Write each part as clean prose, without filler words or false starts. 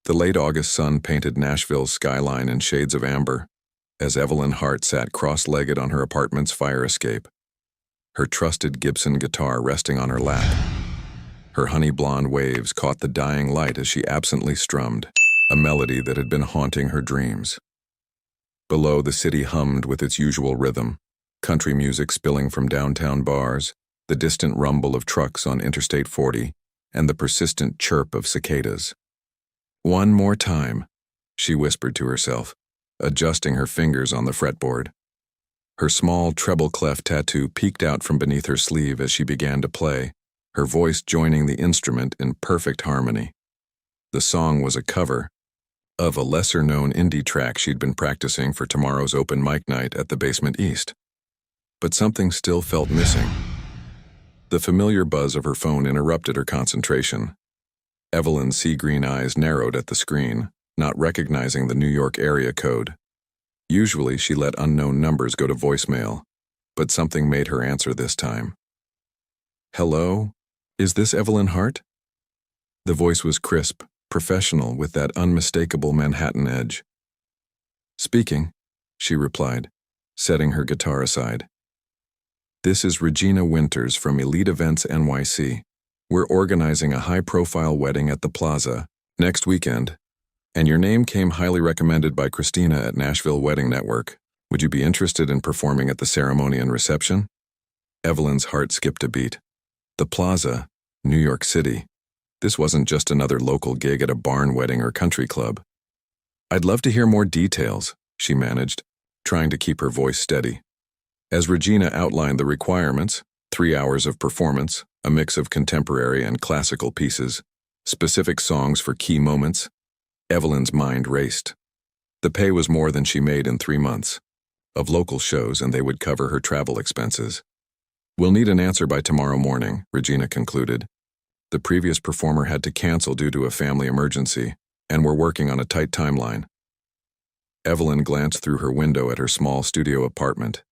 The late August sun painted Nashville's skyline in shades of amber, as Evelyn Hart sat cross-legged on her apartment's fire escape, her trusted Gibson guitar resting on her lap. Her honey-blonde waves caught the dying light as she absently strummed, a melody that had been haunting her dreams. Below, the city hummed with its usual rhythm, country music spilling from downtown bars, the distant rumble of trucks on Interstate 40, and the persistent chirp of cicadas. "One more time," she whispered to herself, adjusting her fingers on the fretboard. Her small treble clef tattoo peeked out from beneath her sleeve as she began to play, her voice joining the instrument in perfect harmony. The song was a cover of a lesser-known indie track she'd been practicing for tomorrow's open mic night at the Basement East. But something still felt missing. The familiar buzz of her phone interrupted her concentration. Evelyn's sea-green eyes narrowed at the screen, not recognizing the New York area code. Usually she let unknown numbers go to voicemail, but something made her answer this time. "Hello? Is this Evelyn Hart?" The voice was crisp, professional, with that unmistakable Manhattan edge. "Speaking," she replied, setting her guitar aside. "This is Regina Winters from Elite Events NYC. We're organizing a high-profile wedding at the Plaza next weekend, and your name came highly recommended by Christina at Nashville Wedding Network. Would you be interested in performing at the ceremony and reception?" Evelyn's heart skipped a beat. The Plaza, New York City. This wasn't just another local gig at a barn wedding or country club. "I'd love to hear more details," she managed, trying to keep her voice steady. As Regina outlined the requirements, 3 hours of performance, a mix of contemporary and classical pieces, specific songs for key moments, Evelyn's mind raced. The pay was more than she made in 3 months of local shows, and they would cover her travel expenses. "We'll need an answer by tomorrow morning," Regina concluded. The previous performer had to cancel due to a family emergency, and we're working on a tight timeline. Evelyn glanced through her window at her small studio apartment.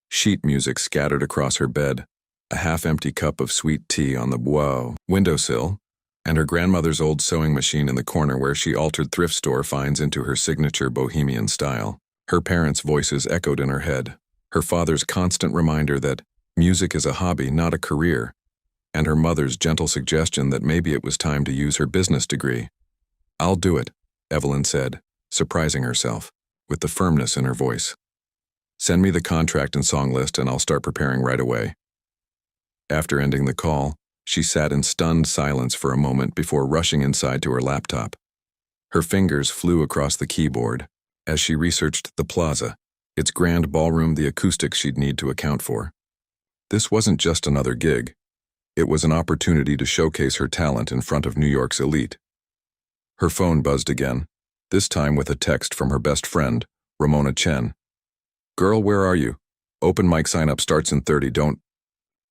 Sheet music scattered across her bed, a half-empty cup of sweet tea on the windowsill, and her grandmother's old sewing machine in the corner where she altered thrift store finds into her signature bohemian style. Her parents' voices echoed in her head, her father's constant reminder that music is a hobby, not a career, and her mother's gentle suggestion that maybe it was time to use her business degree. "I'll do it," Evelyn said, surprising herself, with the firmness in her voice. "Send me the contract and song list and I'll start preparing right away." After ending the call, she sat in stunned silence for a moment before rushing inside to her laptop. Her fingers flew across the keyboard as she researched the Plaza, its grand ballroom, the acoustics she'd need to account for. This wasn't just another gig. It was an opportunity to showcase her talent in front of New York's elite. Her phone buzzed again, this time with a text from her best friend, Ramona Chen. "Girl, where are you? Open mic sign-up starts in 30, don't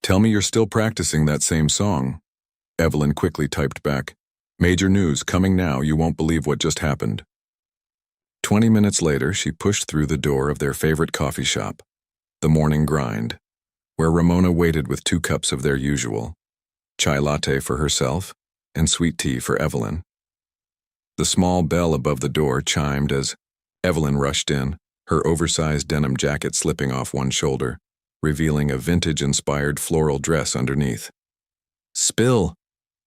tell me you're still practicing that same song." Evelyn quickly typed back, "Major news, coming now, you won't believe what just happened." 20 minutes later, she pushed through the door of their favorite coffee shop, The Morning Grind, where Ramona waited with 2 cups of their usual, chai latte for herself and sweet tea for Evelyn. The small bell above the door chimed as Evelyn rushed in, her oversized denim jacket slipping off one shoulder, revealing a vintage-inspired floral dress underneath. "Spill,"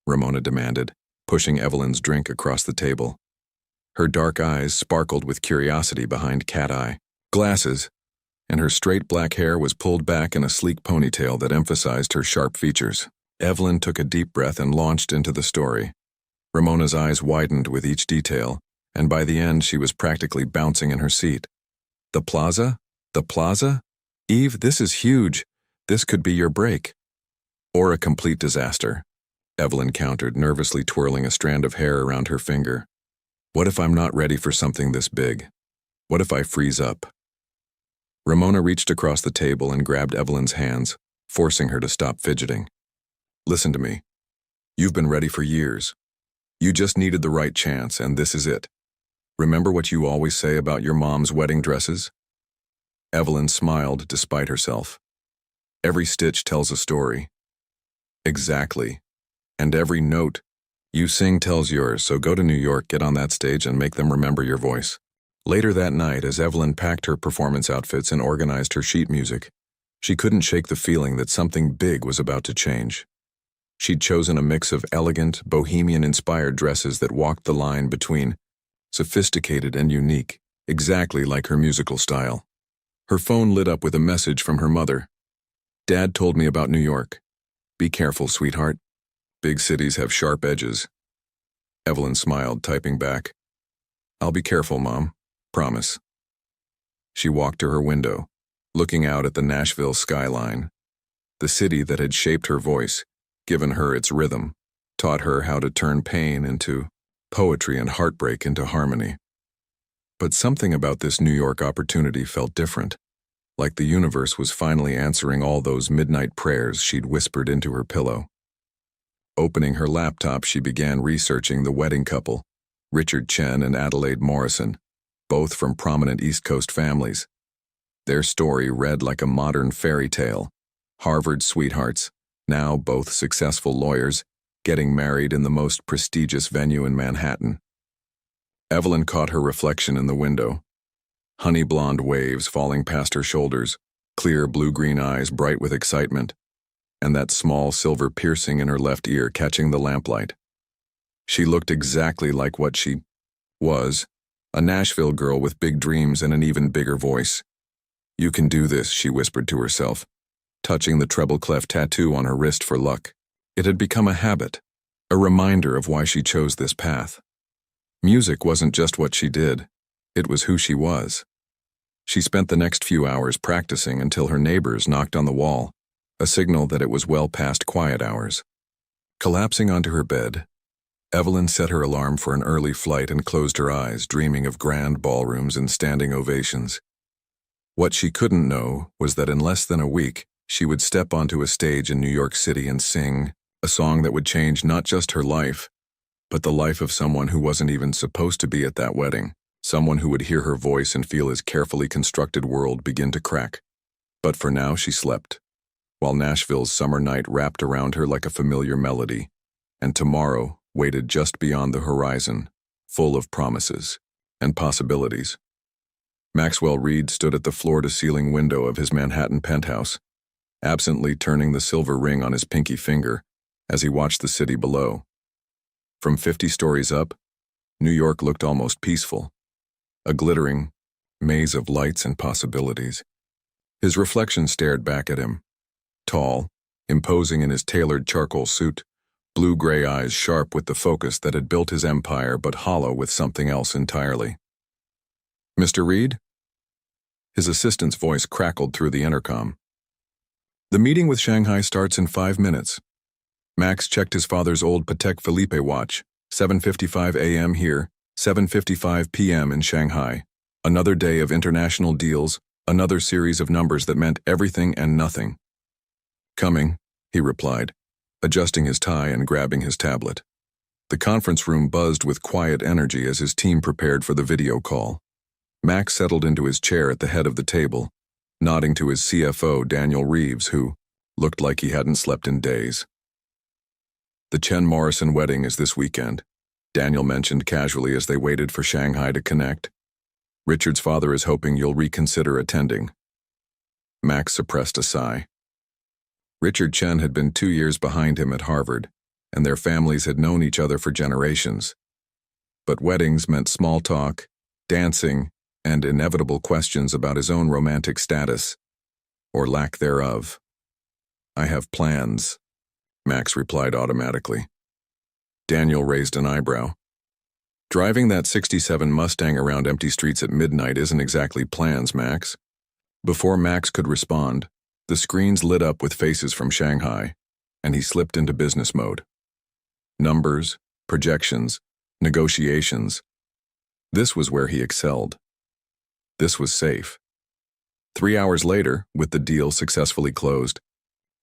Ramona demanded, pushing Evelyn's drink across the table. Her dark eyes sparkled with curiosity behind cat-eye glasses, and her straight black hair was pulled back in a sleek ponytail that emphasized her sharp features. Evelyn took a deep breath and launched into the story. Ramona's eyes widened with each detail, and by the end she was practically bouncing in her seat. "The Plaza? The Plaza? Eve, this is huge. This could be your break." "Or a complete disaster," Evelyn countered, nervously twirling a strand of hair around her finger. "What if I'm not ready for something this big? What if I freeze up?" Ramona reached across the table and grabbed Evelyn's hands, forcing her to stop fidgeting. "Listen to me. You've been ready for years. You just needed the right chance, and this is it. Remember what you always say about your mom's wedding dresses?" Evelyn smiled despite herself. "Every stitch tells a story." "Exactly. And every note, You sing tells yours, so go to New York, get on that stage, and make them remember your voice. Later that night, as Evelyn packed her performance outfits and organized her sheet music, she couldn't shake the feeling that something big was about to change. She'd chosen a mix of elegant, bohemian-inspired dresses that walked the line between sophisticated and unique, exactly like her musical style. Her phone lit up with a message from her mother. "Dad told me about New York. Be careful, sweetheart. Big cities have sharp edges." Evelyn smiled, typing back, "I'll be careful, Mom. Promise." She walked to her window, looking out at the Nashville skyline. The city that had shaped her voice, given her its rhythm, taught her how to turn pain into poetry and heartbreak into harmony. But something about this New York opportunity felt different, like the universe was finally answering all those midnight prayers she'd whispered into her pillow. Opening her laptop, she began researching the wedding couple, Richard Chen and Adelaide Morrison, both from prominent East Coast families. Their story read like a modern fairy tale. Harvard sweethearts, now both successful lawyers, getting married in the most prestigious venue in Manhattan. Evelyn caught her reflection in the window. Honey blonde waves falling past her shoulders, clear blue-green eyes bright with excitement, and that small silver piercing in her left ear catching the lamplight. She looked exactly like what she was, a Nashville girl with big dreams and an even bigger voice. "You can do this," she whispered to herself, touching the treble clef tattoo on her wrist for luck. It had become a habit, a reminder of why she chose this path. Music wasn't just what she did, it was who she was. She spent the next few hours practicing until her neighbors knocked on the wall, a signal that it was well past quiet hours. Collapsing onto her bed, Evelyn set her alarm for an early flight and closed her eyes, dreaming of grand ballrooms and standing ovations. What she couldn't know was that in less than a week, she would step onto a stage in New York City and sing a song that would change not just her life, but the life of someone who wasn't even supposed to be at that wedding, someone who would hear her voice and feel his carefully constructed world begin to crack. But for now she slept, while Nashville's summer night wrapped around her like a familiar melody, and tomorrow waited just beyond the horizon, full of promises and possibilities. Maxwell Reed stood at the floor-to-ceiling window of his Manhattan penthouse, absently turning the silver ring on his pinky finger as he watched the city below. From 50 stories up, New York looked almost peaceful, a glittering maze of lights and possibilities. His reflection stared back at him, tall, imposing in his tailored charcoal suit, blue-gray eyes sharp with the focus that had built his empire but hollow with something else entirely. "Mr. Reed?" His assistant's voice crackled through the intercom. "The meeting with Shanghai starts in 5 minutes. Max checked his father's old Patek Philippe watch, 7:55 a.m. here, 7:55 p.m. in Shanghai. Another day of international deals, another series of numbers that meant everything and nothing." "Coming," he replied, adjusting his tie and grabbing his tablet. The conference room buzzed with quiet energy as his team prepared for the video call. Max settled into his chair at the head of the table, nodding to his CFO, Daniel Reeves, who looked like he hadn't slept in days. "The Chen Morrison wedding is this weekend," Daniel mentioned casually as they waited for Shanghai to connect. "Richard's father is hoping you'll reconsider attending." Max suppressed a sigh. Richard Chen had been 2 years behind him at Harvard, and their families had known each other for generations. But weddings meant small talk, dancing, and inevitable questions about his own romantic status, or lack thereof. "I have plans," Max replied automatically. Daniel raised an eyebrow. "Driving that '67 Mustang around empty streets at midnight isn't exactly plans, Max." Before Max could respond, the screens lit up with faces from Shanghai, and he slipped into business mode. Numbers, projections, negotiations. This was where he excelled. This was safe. 3 hours later, with the deal successfully closed,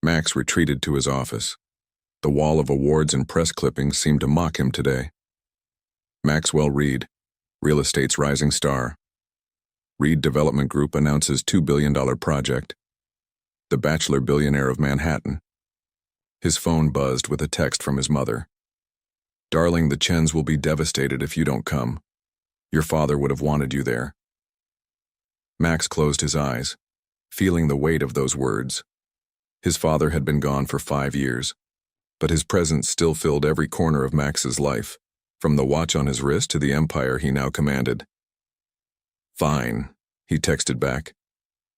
Max retreated to his office. The wall of awards and press clippings seemed to mock him today. Maxwell Reed, real estate's rising star. Reed Development Group announces $2 billion project. The Bachelor Billionaire of Manhattan. His phone buzzed with a text from his mother. Darling, the Chens will be devastated if you don't come. Your father would have wanted you there. Max closed his eyes, feeling the weight of those words. His father had been gone for 5 years, but his presence still filled every corner of Max's life, from the watch on his wrist to the empire he now commanded. Fine, he texted back.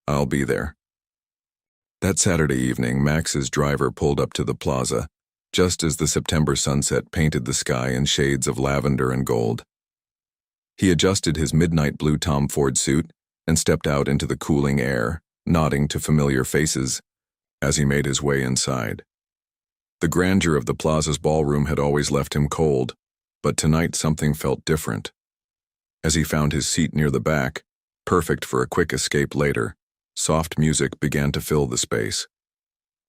I'll be there. That Saturday evening, Max's driver pulled up to the plaza, just as the September sunset painted the sky in shades of lavender and gold. He adjusted his midnight blue Tom Ford suit and stepped out into the cooling air, nodding to familiar faces as he made his way inside. The grandeur of the plaza's ballroom had always left him cold, but tonight something felt different. As he found his seat near the back, perfect for a quick escape later, soft music began to fill the space.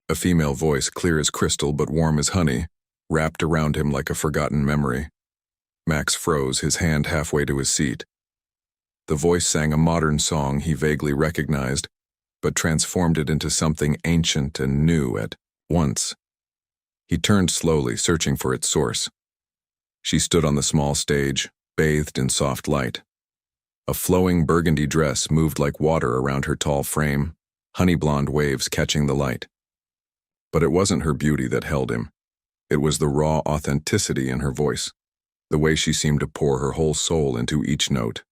A female voice, clear as crystal but warm as honey, wrapped around him like a forgotten memory. Max froze, his hand halfway to his seat. The voice sang a modern song he vaguely recognized, but transformed it into something ancient and new at once. He turned slowly, searching for its source. She stood on the small stage, bathed in soft light. A flowing burgundy dress moved like water around her tall frame, honey-blonde waves catching the light. But it wasn't her beauty that held him. It was the raw authenticity in her voice, the way she seemed to pour her whole soul into each note.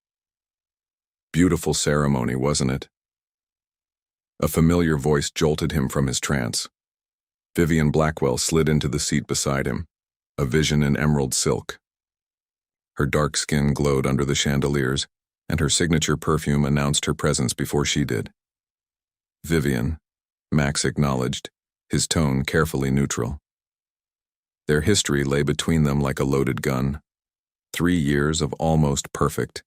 Beautiful ceremony, wasn't it? A familiar voice jolted him from his trance. Vivian Blackwell slid into the seat beside him, a vision in emerald silk. Her dark skin glowed under the chandeliers, and her signature perfume announced her presence before she did. Vivian, Max acknowledged, his tone carefully neutral. Their history lay between them like a loaded gun. 3 years of almost perfect,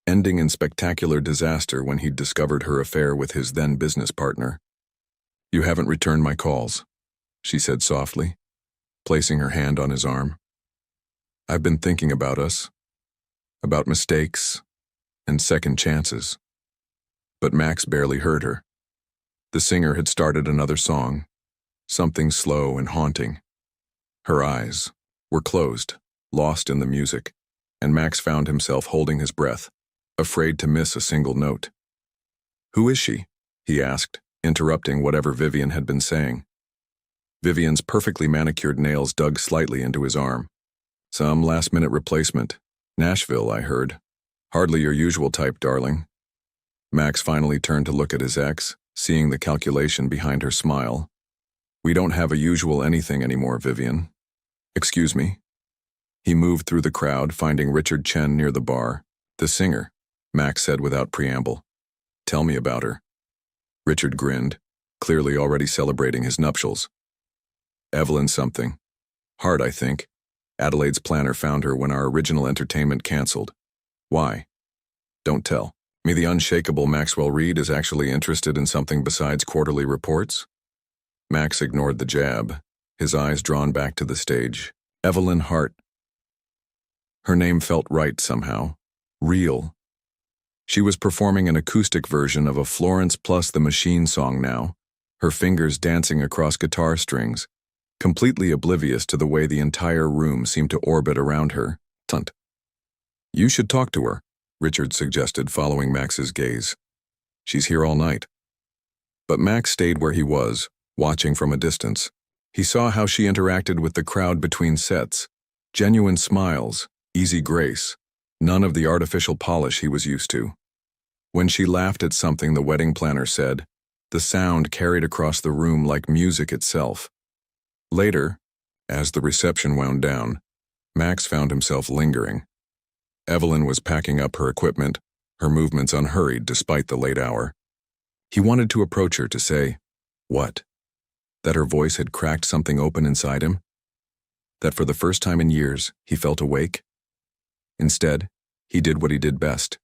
ending in spectacular disaster when he'd discovered her affair with his then business partner. You haven't returned my calls, she said softly, placing her hand on his arm. I've been thinking about us, about mistakes and second chances. But Max barely heard her. The singer had started another song, something slow and haunting. Her eyes were closed, lost in the music, and Max found himself holding his breath, afraid to miss a single note. Who is she? He asked, interrupting whatever Vivian had been saying. Vivian's perfectly manicured nails dug slightly into his arm. Some last-minute replacement. Nashville, I heard. Hardly your usual type, darling. Max finally turned to look at his ex, seeing the calculation behind her smile. We don't have a usual anything anymore, Vivian. Excuse me. He moved through the crowd, finding Richard Chen near the bar. The singer, Max said without preamble. Tell me about her. Richard grinned, clearly already celebrating his nuptials. Evelyn something. Hard, I think. Adelaide's planner found her when our original entertainment canceled. Why? Don't tell. Me, the unshakable Maxwell Reed, is actually interested in something besides quarterly reports? Max ignored the jab, his eyes drawn back to the stage. Evelyn Hart. Her name felt right somehow. Real. She was performing an acoustic version of a Florence Plus the Machine song now, her fingers dancing across guitar strings, completely oblivious to the way the entire room seemed to orbit around her. Tunt. You should talk to her, Richard suggested, following Max's gaze. She's here all night. But Max stayed where he was, watching from a distance. He saw how she interacted with the crowd between sets. Genuine smiles, easy grace, none of the artificial polish he was used to. When she laughed at something the wedding planner said, the sound carried across the room like music itself. Later, as the reception wound down, Max found himself lingering. Evelyn was packing up her equipment, her movements unhurried despite the late hour. He wanted to approach her to say, what? That her voice had cracked something open inside him? That for the first time in years, he felt awake? Instead, he did what he did best.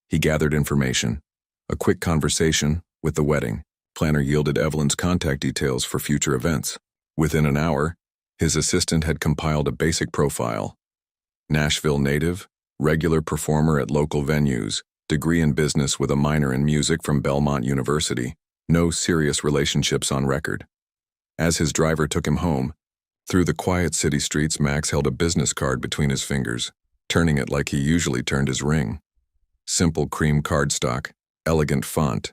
He gathered information. A quick conversation with the wedding planner yielded Evelyn's contact details for future events. Within an hour, his assistant had compiled a basic profile. Nashville native, regular performer at local venues, degree in business with a minor in music from Belmont University, no serious relationships on record. As his driver took him home, Through the quiet city streets, Max held a business card between his fingers, turning it like he usually turned his ring. Simple cream cardstock, elegant font.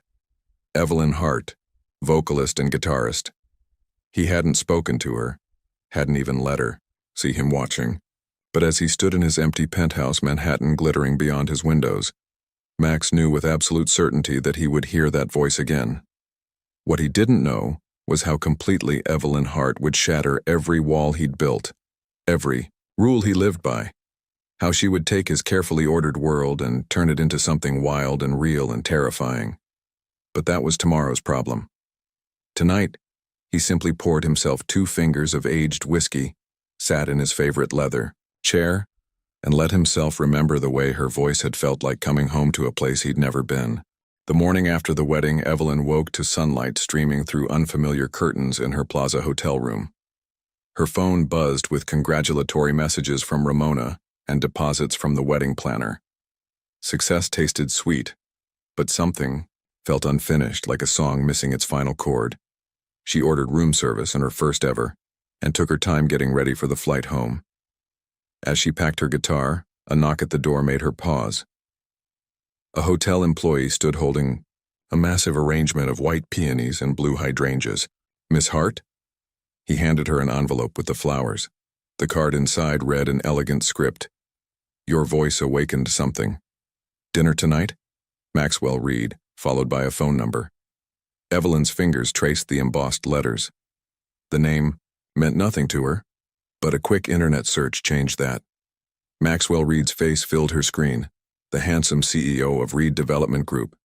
Evelyn Hart, vocalist and guitarist. He hadn't spoken to her, hadn't even let her see him watching. But as he stood in his empty penthouse, Manhattan glittering beyond his windows, Max knew with absolute certainty that he would hear that voice again. What he didn't know was how completely Evelyn Hart would shatter every wall he'd built, every rule he lived by. How she would take his carefully ordered world and turn it into something wild and real and terrifying. But that was tomorrow's problem. Tonight, he simply poured himself 2 fingers of aged whiskey, sat in his favorite leather chair, and let himself remember the way her voice had felt like coming home to a place he'd never been. The morning after the wedding, Evelyn woke to sunlight streaming through unfamiliar curtains in her Plaza hotel room. Her phone buzzed with congratulatory messages from Ramona and deposits from the wedding planner. Success tasted sweet, but something felt unfinished, like a song missing its final chord. She ordered room service, and her first ever, and took her time getting ready for the flight home. As she packed her guitar, a knock at the door made her pause. A hotel employee stood holding a massive arrangement of white peonies and blue hydrangeas. "Miss Hart?" He handed her an envelope with the flowers. The card inside read in elegant script, "Your voice awakened something. Dinner tonight? Maxwell Reed," followed by a phone number. Evelyn's fingers traced the embossed letters. The name meant nothing to her, but a quick internet search changed that. Maxwell Reed's face filled her screen, the handsome CEO of Reed Development Group,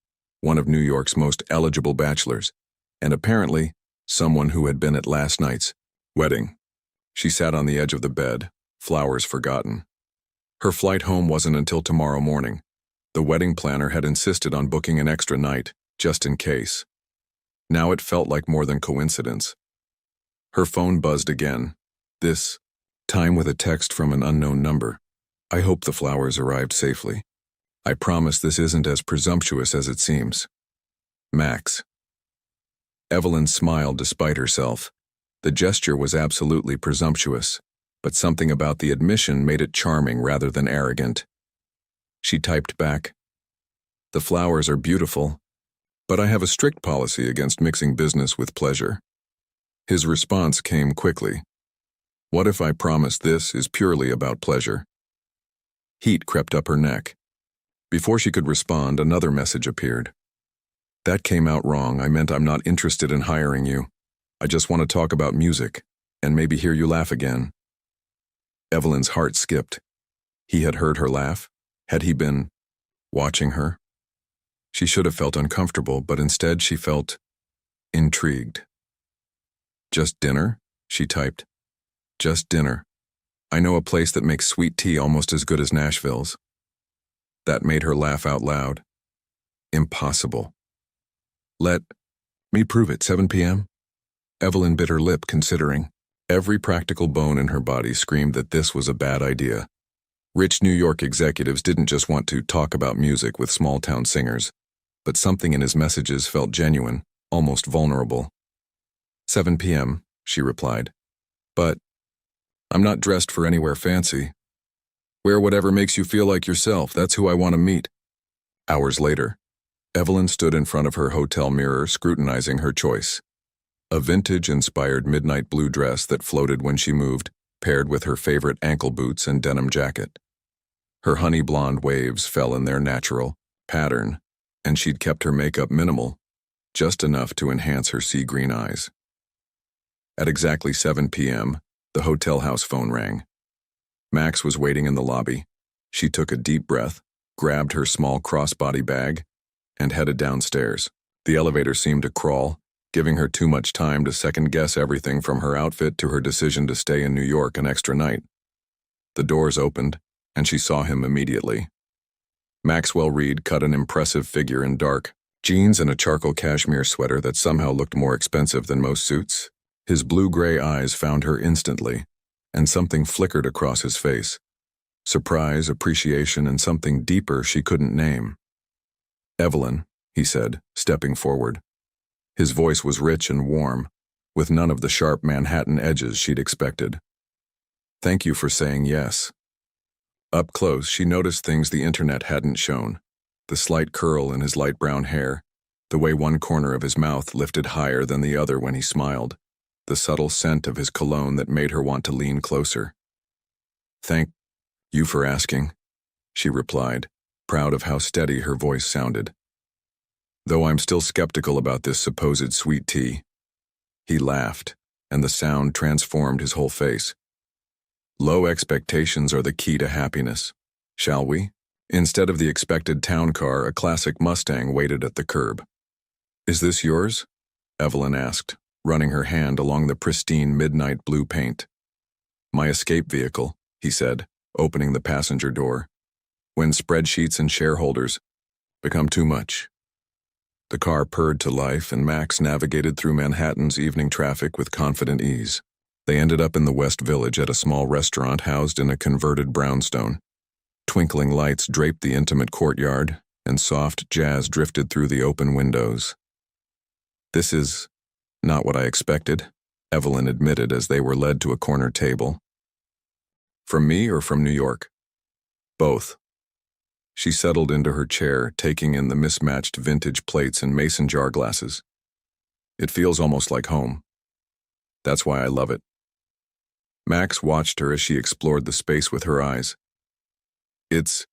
one of New York's most eligible bachelors, and apparently someone who had been at last night's wedding. She sat on the edge of the bed, flowers forgotten. Her flight home wasn't until tomorrow morning. The wedding planner had insisted on booking an extra night, just in case. Now it felt like more than coincidence. Her phone buzzed again, this time with a text from an unknown number. "I hope the flowers arrived safely. I promise this isn't as presumptuous as it seems. Max." Evelyn smiled despite herself. The gesture was absolutely presumptuous, but something about the admission made it charming rather than arrogant. She typed back, "The flowers are beautiful, but I have a strict policy against mixing business with pleasure." His response came quickly. "What if I promise this is purely about pleasure?" Heat crept up her neck. Before she could respond, another message appeared. "That came out wrong. I meant I'm not interested in hiring you. I just want to talk about music, and maybe hear you laugh again." Evelyn's heart skipped. He had heard her laugh. Had he been watching her? She should have felt uncomfortable, but instead she felt intrigued. "Just dinner?" she typed. "Just dinner. I know a place that makes sweet tea almost as good as Nashville's." That made her laugh out loud. Impossible. "Let me prove it. 7 p.m.? Evelyn bit her lip, considering. Every practical bone in her body screamed that this was a bad idea. Rich New York executives didn't just want to talk about music with small-town singers, but something in his messages felt genuine, almost vulnerable. 7 p.m., she replied. "But I'm not dressed for anywhere fancy. Wear whatever makes you feel like yourself. That's who I want to meet." Hours later, Evelyn stood in front of her hotel mirror, scrutinizing her choice. A vintage-inspired midnight blue dress that floated when she moved, paired with her favorite ankle boots and denim jacket. Her honey blonde waves fell in their natural pattern, and she'd kept her makeup minimal, just enough to enhance her sea green eyes. At exactly 7 p.m., the hotel house phone rang. Max was waiting in the lobby. She took a deep breath, grabbed her small crossbody bag, and headed downstairs. The elevator seemed to crawl, giving her too much time to second-guess everything from her outfit to her decision to stay in New York an extra night. The doors opened, and she saw him immediately. Maxwell Reed cut an impressive figure in dark jeans and a charcoal cashmere sweater that somehow looked more expensive than most suits. His blue-gray eyes found her instantly, and something flickered across his face. Surprise, appreciation, and something deeper she couldn't name. "Evelyn," he said, stepping forward. His voice was rich and warm, with none of the sharp Manhattan edges she'd expected. "Thank you for saying yes." Up close, she noticed things the internet hadn't shown: the slight curl in his light brown hair, the way one corner of his mouth lifted higher than the other when he smiled, the subtle scent of his cologne that made her want to lean closer. "Thank you for asking," she replied, proud of how steady her voice sounded. "Though I'm still skeptical about this supposed sweet tea." He laughed, and the sound transformed his whole face. "Low expectations are the key to happiness. Shall we?" Instead of the expected town car, a classic Mustang waited at the curb. "Is this yours?" Evelyn asked, running her hand along the pristine midnight blue paint. "My escape vehicle," he said, opening the passenger door. "When spreadsheets and shareholders become too much." The car purred to life, and Max navigated through Manhattan's evening traffic with confident ease. They ended up in the West Village at a small restaurant housed in a converted brownstone. Twinkling lights draped the intimate courtyard, and soft jazz drifted through the open windows. "This is not what I expected," Evelyn admitted as they were led to a corner table. "From me or from New York?" "Both." She settled into her chair, taking in the mismatched vintage plates and mason jar glasses. "It feels almost like home. That's why I love it." Max watched her as she explored the space with her eyes. "It's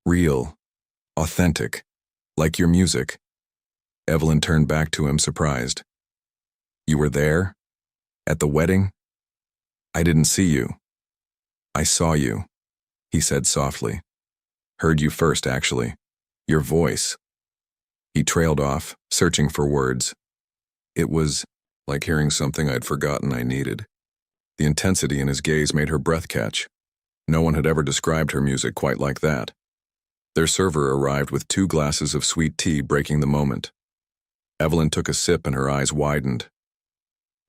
real, authentic, like your music." Evelyn turned back to him, surprised. "You were there? At the wedding?" "I didn't see you." "I saw you," he said softly. "Heard you first, actually. Your voice." He trailed off, searching for words. It was like hearing something I'd forgotten I needed. The intensity in his gaze made her breath catch. No one had ever described her music quite like that. Their server arrived with 2 glasses of sweet tea, breaking the moment. Evelyn took a sip and her eyes widened.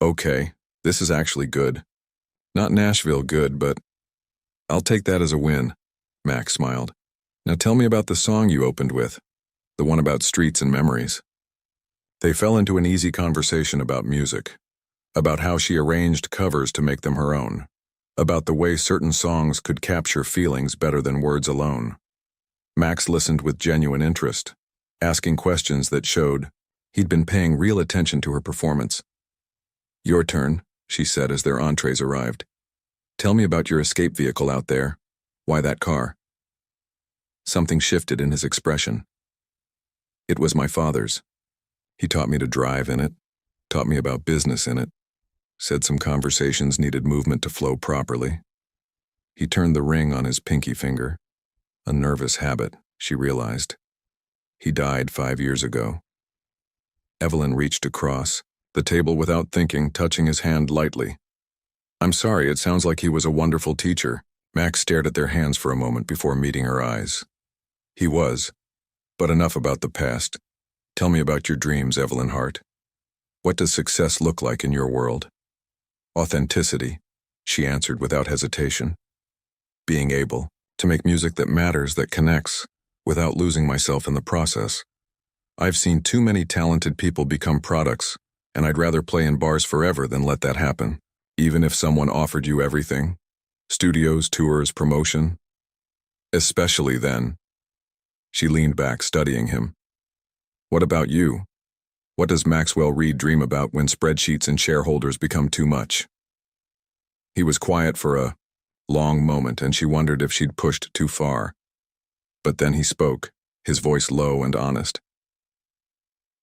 "Okay, this is actually good. Not Nashville good, but I'll take that as a win," Max smiled. "Now tell me about the song you opened with, the one about streets and memories." They fell into an easy conversation about music, about how she arranged covers to make them her own, about the way certain songs could capture feelings better than words alone. Max listened with genuine interest, asking questions that showed he'd been paying real attention to her performance. "Your turn," she said as their entrees arrived. "Tell me about your escape vehicle out there. Why that car?" Something shifted in his expression. "It was my father's. He taught me to drive in it, taught me about business in it, said some conversations needed movement to flow properly." He turned the ring on his pinky finger. A nervous habit, she realized. He died 5 years ago. Evelyn reached across the table without thinking, touching his hand lightly. "I'm sorry, it sounds like he was a wonderful teacher." Max stared at their hands for a moment before meeting her eyes. "He was. But enough about the past. Tell me about your dreams, Evelyn Hart. What does success look like in your world?" "Authenticity," she answered without hesitation. "Being able to make music that matters, that connects, without losing myself in the process. I've seen too many talented people become products, and I'd rather play in bars forever than let that happen, even if someone offered you everything. Studios, tours, promotion. Especially then." She leaned back, studying him. "What about you? What does Maxwell Reed dream about when spreadsheets and shareholders become too much?" He was quiet for a long moment, and she wondered if she'd pushed too far. But then he spoke, his voice low and honest.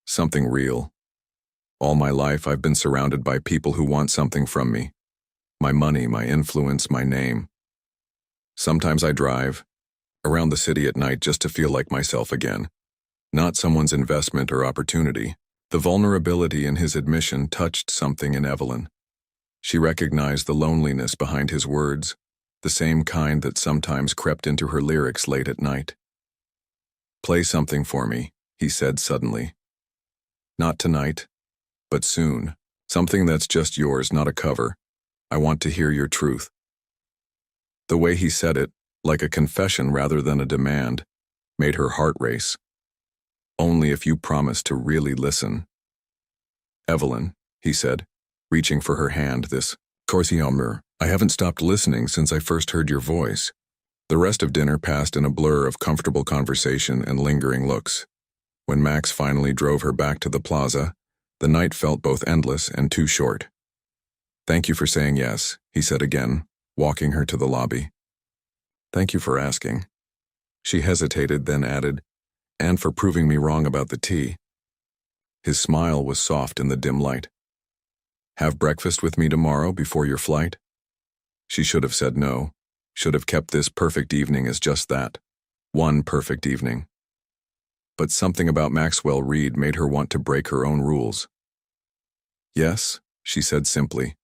"Something real. All my life I've been surrounded by people who want something from me. My money, my influence, my name. Sometimes I drive around the city at night just to feel like myself again. Not someone's investment or opportunity." The vulnerability in his admission touched something in Evelyn. She recognized the loneliness behind his words, the same kind that sometimes crept into her lyrics late at night. "Play something for me," he said suddenly. "Not tonight, but soon. Something that's just yours, not a cover. I want to hear your truth." The way he said it, like a confession rather than a demand, made her heart race. "Only if you promise to really listen." "Evelyn," he said, reaching for her hand. This, Corsiamer, I haven't stopped listening since I first heard your voice. The rest of dinner passed in a blur of comfortable conversation and lingering looks. When Max finally drove her back to the plaza, the night felt both endless and too short. Thank you for saying yes, he said again, walking her to the lobby. Thank you for asking. She hesitated, then added, and for proving me wrong about the tea. His smile was soft in the dim light. Have breakfast with me tomorrow before your flight? She should have said no, should have kept this perfect evening as just that, one perfect evening. But something about Maxwell Reed made her want to break her own rules. Yes, she said simply.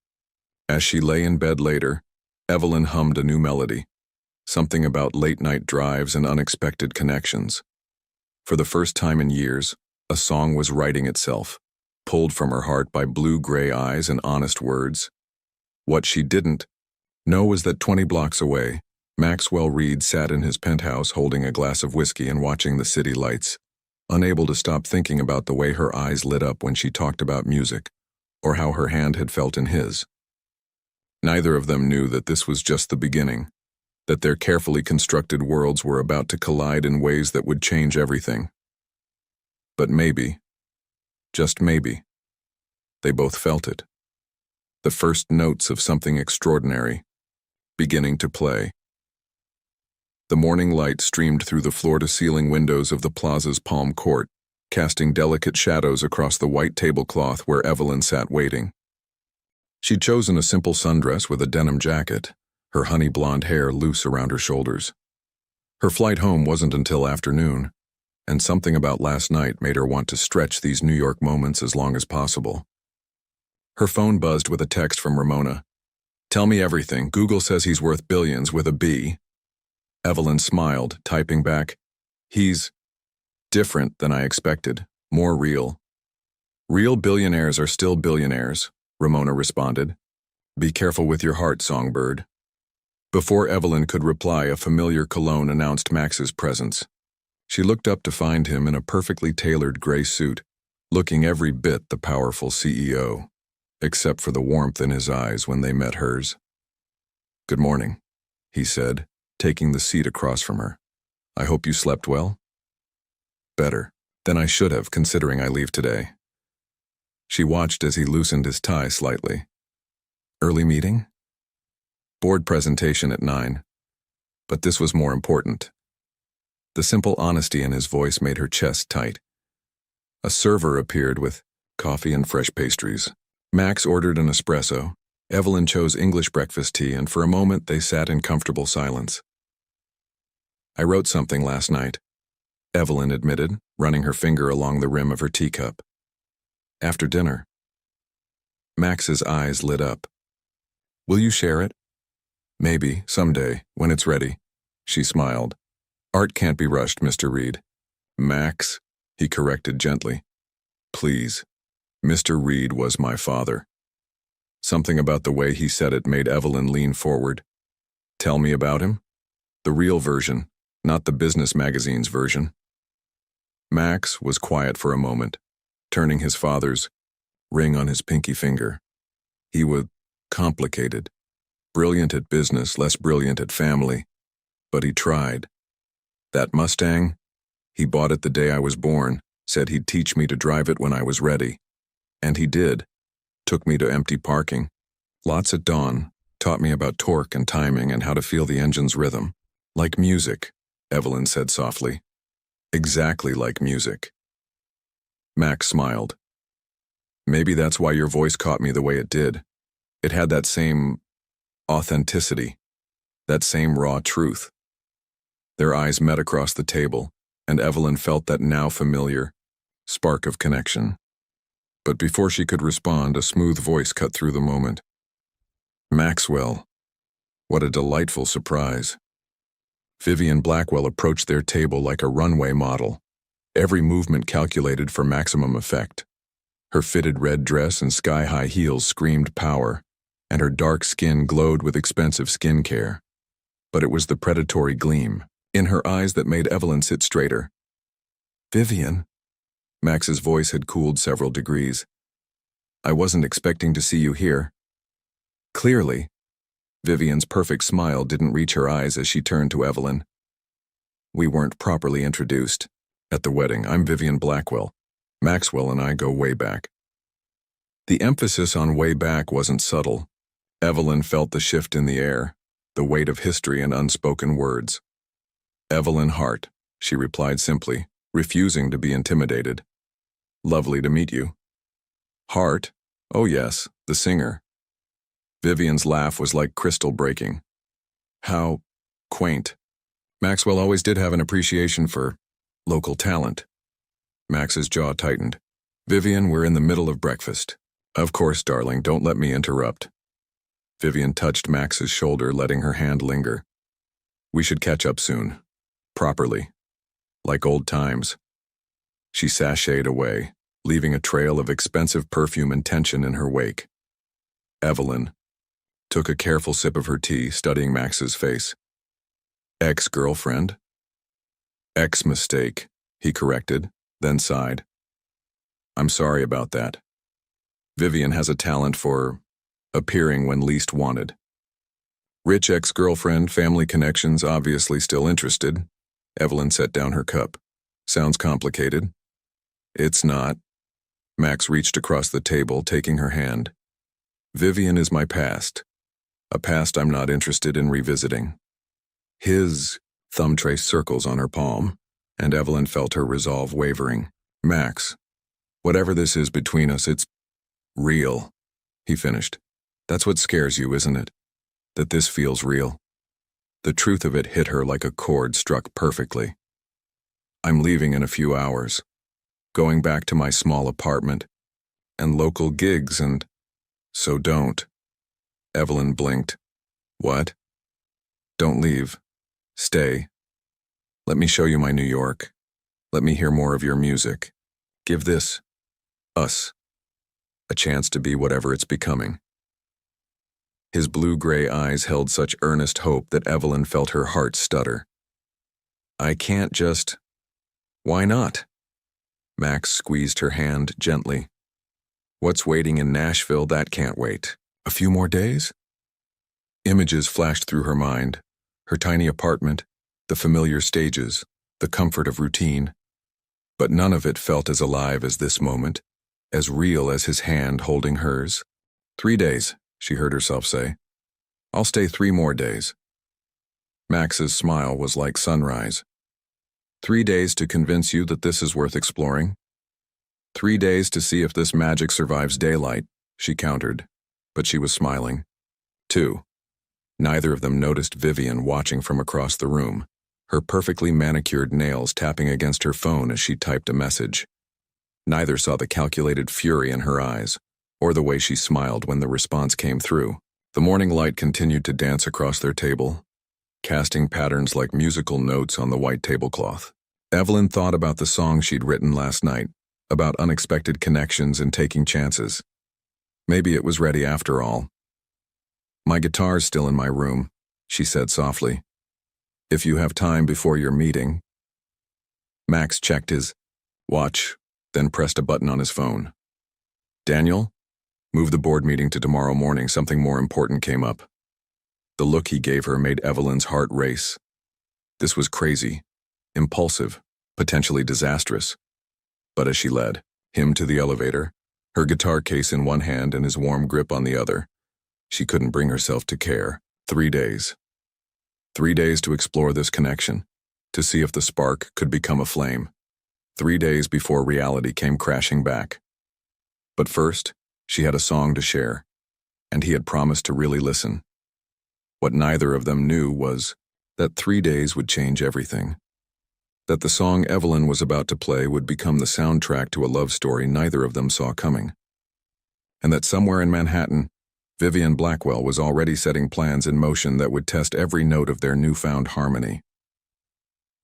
As she lay in bed later, Evelyn hummed a new melody, something about late-night drives and unexpected connections. For the first time in years, a song was writing itself, pulled from her heart by blue-gray eyes and honest words. What she didn't know was that 20 blocks away, Maxwell Reed sat in his penthouse holding a glass of whiskey and watching the city lights, unable to stop thinking about the way her eyes lit up when she talked about music, or how her hand had felt in his. Neither of them knew that this was just the beginning, that their carefully constructed worlds were about to collide in ways that would change everything. But maybe, just maybe, they both felt it. The first notes of something extraordinary, beginning to play. The morning light streamed through the floor-to-ceiling windows of the plaza's palm court, casting delicate shadows across the white tablecloth where Evelyn sat waiting. She'd chosen a simple sundress with a denim jacket, her honey blonde hair loose around her shoulders. Her flight home wasn't until afternoon, and something about last night made her want to stretch these New York moments as long as possible. Her phone buzzed with a text from Ramona. Tell me everything. Google says he's worth billions with a B. Evelyn smiled, typing back, He's different than I expected, more real. Real billionaires are still billionaires, Ramona responded. Be careful with your heart, songbird. Before Evelyn could reply, a familiar cologne announced Max's presence. She looked up to find him in a perfectly tailored gray suit, looking every bit the powerful CEO, except for the warmth in his eyes when they met hers. Good morning, he said, taking the seat across from her. I hope you slept well? Better than I should have, considering I leave today. She watched as he loosened his tie slightly. Early meeting? Board presentation at 9. But this was more important. The simple honesty in his voice made her chest tight. A server appeared with coffee and fresh pastries. Max ordered an espresso. Evelyn chose English breakfast tea, and for a moment they sat in comfortable silence. I wrote something last night, Evelyn admitted, running her finger along the rim of her teacup. After dinner. Max's eyes lit up. Will you share it? Maybe, someday, when it's ready. She smiled. Art can't be rushed, Mr. Reed. Max, he corrected gently. Please. Mr. Reed was my father. Something about the way he said it made Evelyn lean forward. Tell me about him? The real version, not the business magazine's version. Max was quiet for a moment, turning his father's ring on his pinky finger. He was complicated, brilliant at business, less brilliant at family, but he tried. That Mustang, he bought it the day I was born, said he'd teach me to drive it when I was ready. And he did. Took me to empty parking. Lots at dawn, taught me about torque and timing and how to feel the engine's rhythm. Like music, Evelyn said softly. Exactly like music. Max smiled. Maybe that's why your voice caught me the way it did. It had that same authenticity, that same raw truth. Their eyes met across the table, and Evelyn felt that now familiar spark of connection. But before she could respond, a smooth voice cut through the moment. Maxwell. What a delightful surprise. Vivian Blackwell approached their table like a runway model, every movement calculated for maximum effect. Her fitted red dress and sky-high heels screamed power, and her dark skin glowed with expensive skincare. But it was the predatory gleam in her eyes that made Evelyn sit straighter. Vivian. Max's voice had cooled several degrees. I wasn't expecting to see you here. Clearly, Vivian's perfect smile didn't reach her eyes as she turned to Evelyn. We weren't properly introduced. At the wedding, I'm Vivian Blackwell. Maxwell and I go way back. The emphasis on way back wasn't subtle. Evelyn felt the shift in the air, the weight of history and unspoken words. Evelyn Hart, she replied simply, refusing to be intimidated. Lovely to meet you. Hart? Oh yes, the singer. Vivian's laugh was like crystal breaking. How quaint. Maxwell always did have an appreciation for local talent. Max's jaw tightened. Vivian, we're in the middle of breakfast. Of course, darling, don't let me interrupt. Vivian touched Max's shoulder, letting her hand linger. We should catch up soon. Properly. Like old times. She sashayed away, leaving a trail of expensive perfume and tension in her wake. Evelyn took a careful sip of her tea, studying Max's face. Ex-girlfriend? Ex-mistake, he corrected, then sighed. I'm sorry about that. Vivian has a talent for appearing when least wanted. Rich ex-girlfriend, family connections, obviously still interested. Evelyn set down her cup. Sounds complicated. It's not. Max reached across the table, taking her hand. Vivian is my past. A past I'm not interested in revisiting. His thumb traced circles on her palm, and Evelyn felt her resolve wavering. Max, whatever this is between us, it's real, he finished. That's what scares you, isn't it? That this feels real. The truth of it hit her like a chord struck perfectly. I'm leaving in a few hours, going back to my small apartment, and local gigs, and so don't. Evelyn blinked. What? Don't leave. Stay. Let me show you my New York. Let me hear more of your music. Give this, us, a chance to be whatever it's becoming. His blue-gray eyes held such earnest hope that Evelyn felt her heart stutter. I can't just... Why not? Max squeezed her hand gently. What's waiting in Nashville, that can't wait. A few more days? Images flashed through her mind. Her tiny apartment, the familiar stages, the comfort of routine. But none of it felt as alive as this moment, as real as his hand holding hers. 3 days, she heard herself say. I'll stay 3 more days. Max's smile was like sunrise. 3 days to convince you that this is worth exploring? 3 days to see if this magic survives daylight, she countered, but she was smiling. 2. Neither of them noticed Vivian watching from across the room, her perfectly manicured nails tapping against her phone as she typed a message. Neither saw the calculated fury in her eyes, or the way she smiled when the response came through. The morning light continued to dance across their table, casting patterns like musical notes on the white tablecloth. Evelyn thought about the song she'd written last night, about unexpected connections and taking chances. Maybe it was ready after all. My guitar's still in my room, she said softly. If you have time before your meeting. Max checked his watch, then pressed a button on his phone. Daniel? Move the board meeting to tomorrow morning, something more important came up. The look he gave her made Evelyn's heart race. This was crazy, impulsive, potentially disastrous. But as she led him to the elevator, her guitar case in one hand and his warm grip on the other, she couldn't bring herself to care. 3 days. 3 days to explore this connection, to see if the spark could become a flame. 3 days before reality came crashing back. But first, she had a song to share, and he had promised to really listen. What neither of them knew was that 3 days would change everything. That the song Evelyn was about to play would become the soundtrack to a love story neither of them saw coming. And that somewhere in Manhattan, Vivian Blackwell was already setting plans in motion that would test every note of their newfound harmony.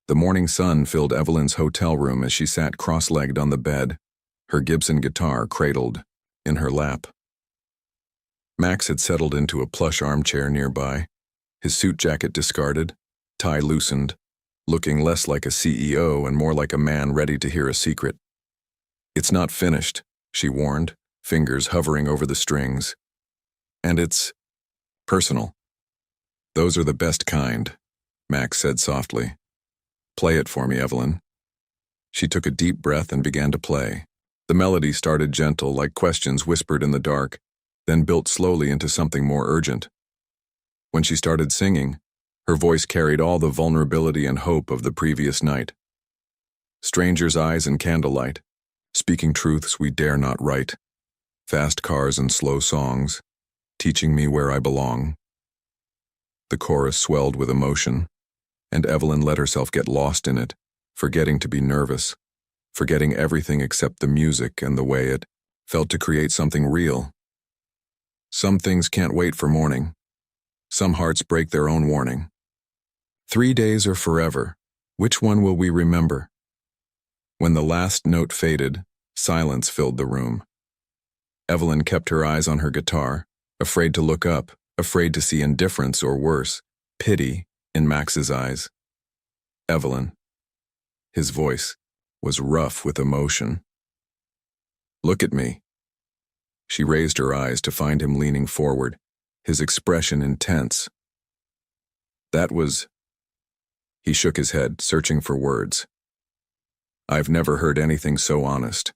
The morning sun filled Evelyn's hotel room as she sat cross-legged on the bed, her Gibson guitar cradled in her lap. Max had settled into a plush armchair nearby, his suit jacket discarded, tie loosened, looking less like a CEO and more like a man ready to hear a secret. It's not finished, she warned, fingers hovering over the strings. And it's personal. Those are the best kind, Max said softly. Play it for me, Evelyn. She took a deep breath and began to play. The melody started gentle, like questions whispered in the dark, then built slowly into something more urgent. When she started singing, her voice carried all the vulnerability and hope of the previous night. Strangers' eyes in candlelight, speaking truths we dare not write. Fast cars and slow songs, teaching me where I belong. The chorus swelled with emotion, and Evelyn let herself get lost in it, forgetting to be nervous, forgetting everything except the music and the way it felt to create something real. Some things can't wait for morning. Some hearts break their own warning. 3 days or forever, which one will we remember? When the last note faded, silence filled the room. Evelyn kept her eyes on her guitar, afraid to look up, afraid to see indifference or worse, pity in Max's eyes. Evelyn. His voice was rough with emotion. Look at me. She raised her eyes to find him leaning forward, his expression intense. That was... He shook his head, searching for words. I've never heard anything so honest.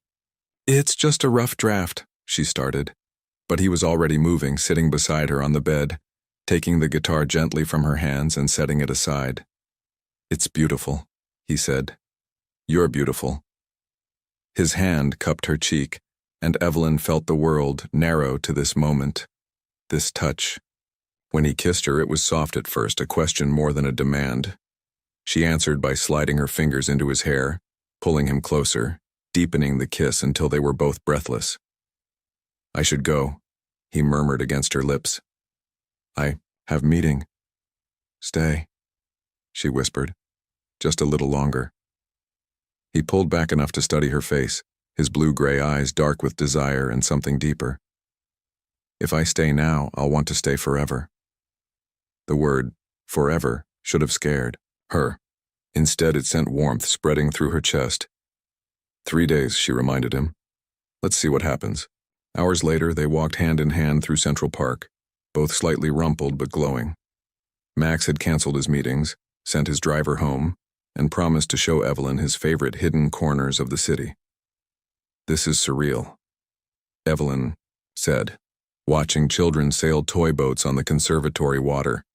It's just a rough draft, she started. But he was already moving, sitting beside her on the bed, taking the guitar gently from her hands and setting it aside. It's beautiful, he said. You're beautiful. His hand cupped her cheek, and Evelyn felt the world narrow to this moment, this touch. When he kissed her, it was soft at first, a question more than a demand. She answered by sliding her fingers into his hair, pulling him closer, deepening the kiss until they were both breathless. I should go, he murmured against her lips. I have meeting. Stay, she whispered. Just a little longer. He pulled back enough to study her face, his blue-gray eyes dark with desire and something deeper. If I stay now, I'll want to stay forever. The word, forever, should have scared her. Instead, it sent warmth spreading through her chest. 3 days, she reminded him. Let's see what happens. Hours later, they walked hand in hand through Central Park, both slightly rumpled but glowing. Max had canceled his meetings, sent his driver home, and promised to show Evelyn his favorite hidden corners of the city. This is surreal, Evelyn said, watching children sail toy boats on the conservatory water.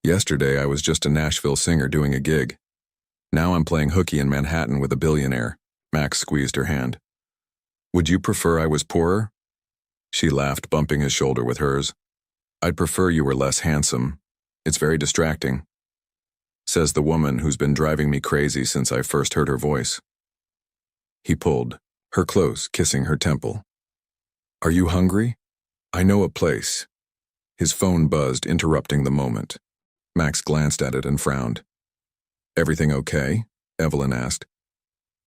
Yesterday, I was just a Nashville singer doing a gig. Now I'm playing hooky in Manhattan with a billionaire. Max squeezed her hand. Would you prefer I was poorer? She laughed, bumping his shoulder with hers. I'd prefer you were less handsome. It's very distracting. Says the woman who's been driving me crazy since I first heard her voice. He pulled her close, kissing her temple. Are you hungry? I know a place. His phone buzzed, interrupting the moment. Max glanced at it and frowned. Everything okay? Evelyn asked.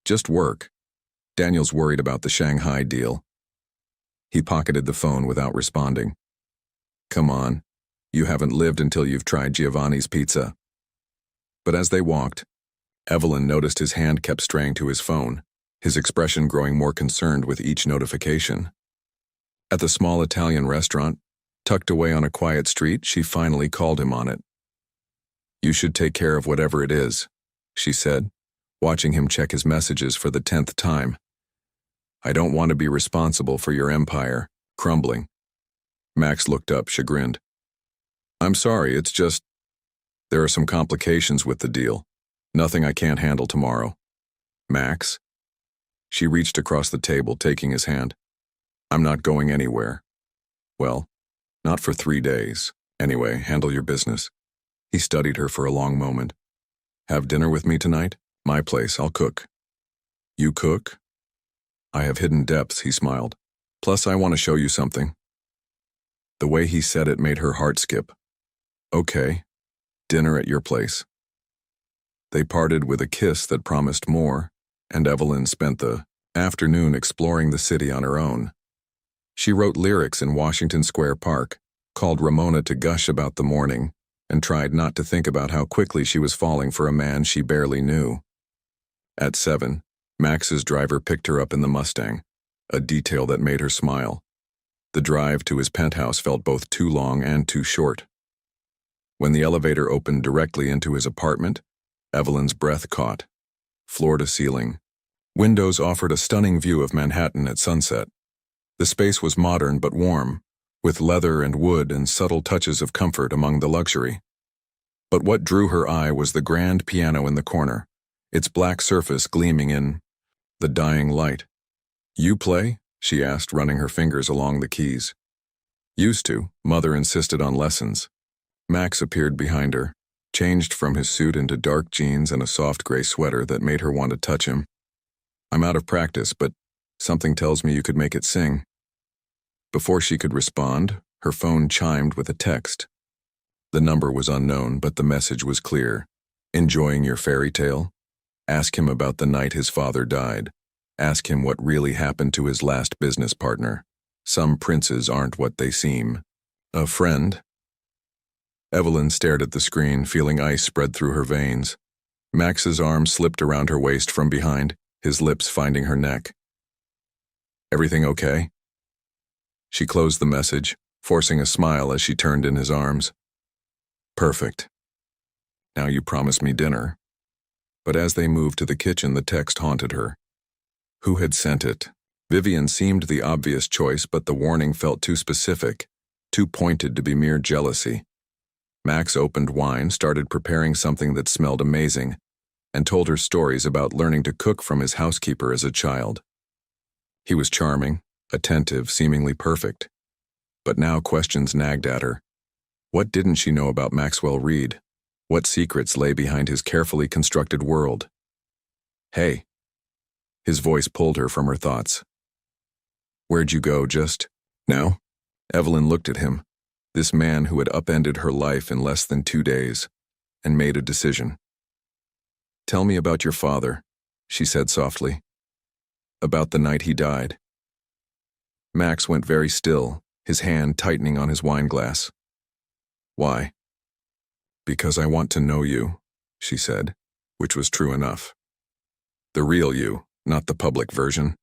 Just work. Daniel's worried about the Shanghai deal. He pocketed the phone without responding. Come on. You haven't lived until you've tried Giovanni's pizza. But as they walked, Evelyn noticed his hand kept straying to his phone, his expression growing more concerned with each notification. At the small Italian restaurant, tucked away on a quiet street, she finally called him on it. You should take care of whatever it is, she said, watching him check his messages for the 10th time. I don't want to be responsible for your empire crumbling. Max looked up, chagrined. I'm sorry, it's just... There are some complications with the deal. Nothing I can't handle tomorrow. Max? She reached across the table, taking his hand. I'm not going anywhere. Well, not for 3 days. Anyway, handle your business. He studied her for a long moment. Have dinner with me tonight? My place, I'll cook. You cook? I have hidden depths, he smiled. Plus, I want to show you something. The way he said it made her heart skip. Okay, dinner at your place. They parted with a kiss that promised more, and Evelyn spent the afternoon exploring the city on her own. She wrote lyrics in Washington Square Park, called Ramona to gush about the morning, and tried not to think about how quickly she was falling for a man she barely knew. At 7, Max's driver picked her up in the Mustang. a detail that made her smile. The drive to his penthouse felt both too long and too short. When the elevator opened directly into his apartment, Evelyn's breath caught. Floor to ceiling. Windows offered a stunning view of Manhattan at sunset. The space was modern but warm, with leather and wood and subtle touches of comfort among the luxury. But what drew her eye was the grand piano in the corner, its black surface gleaming in the dying light. "You play?" she asked, running her fingers along the keys. "Used to," Mother insisted on lessons. Max appeared behind her, changed from his suit into dark jeans and a soft gray sweater that made her want to touch him. "I'm out of practice, but something tells me you could make it sing." Before she could respond, her phone chimed with a text. The number was unknown, but the message was clear. "Enjoying your fairy tale? Ask him about the night his father died. Ask him what really happened to his last business partner. Some princes aren't what they seem. A friend?" Evelyn stared at the screen, feeling ice spread through her veins. Max's arm slipped around her waist from behind, his lips finding her neck. "Everything okay?" She closed the message, forcing a smile as she turned in his arms. "Perfect. Now you promise me dinner." But as they moved to the kitchen, the text haunted her. Who had sent it? Vivian seemed the obvious choice, but the warning felt too specific, too pointed to be mere jealousy. Max opened wine, started preparing something that smelled amazing, and told her stories about learning to cook from his housekeeper as a child. He was charming, attentive, seemingly perfect. But now questions nagged at her. What didn't she know about Maxwell Reed? What secrets lay behind his carefully constructed world? "Hey." His voice pulled her from her thoughts. "Where'd you go just now?" Evelyn looked at him, this man who had upended her life in less than 2 days, and made a decision. "Tell me about your father," she said softly. "About the night he died." Max went very still, his hand tightening on his wine glass. "Why?" "Because I want to know you," she said, which was true enough. The real you, not the public version.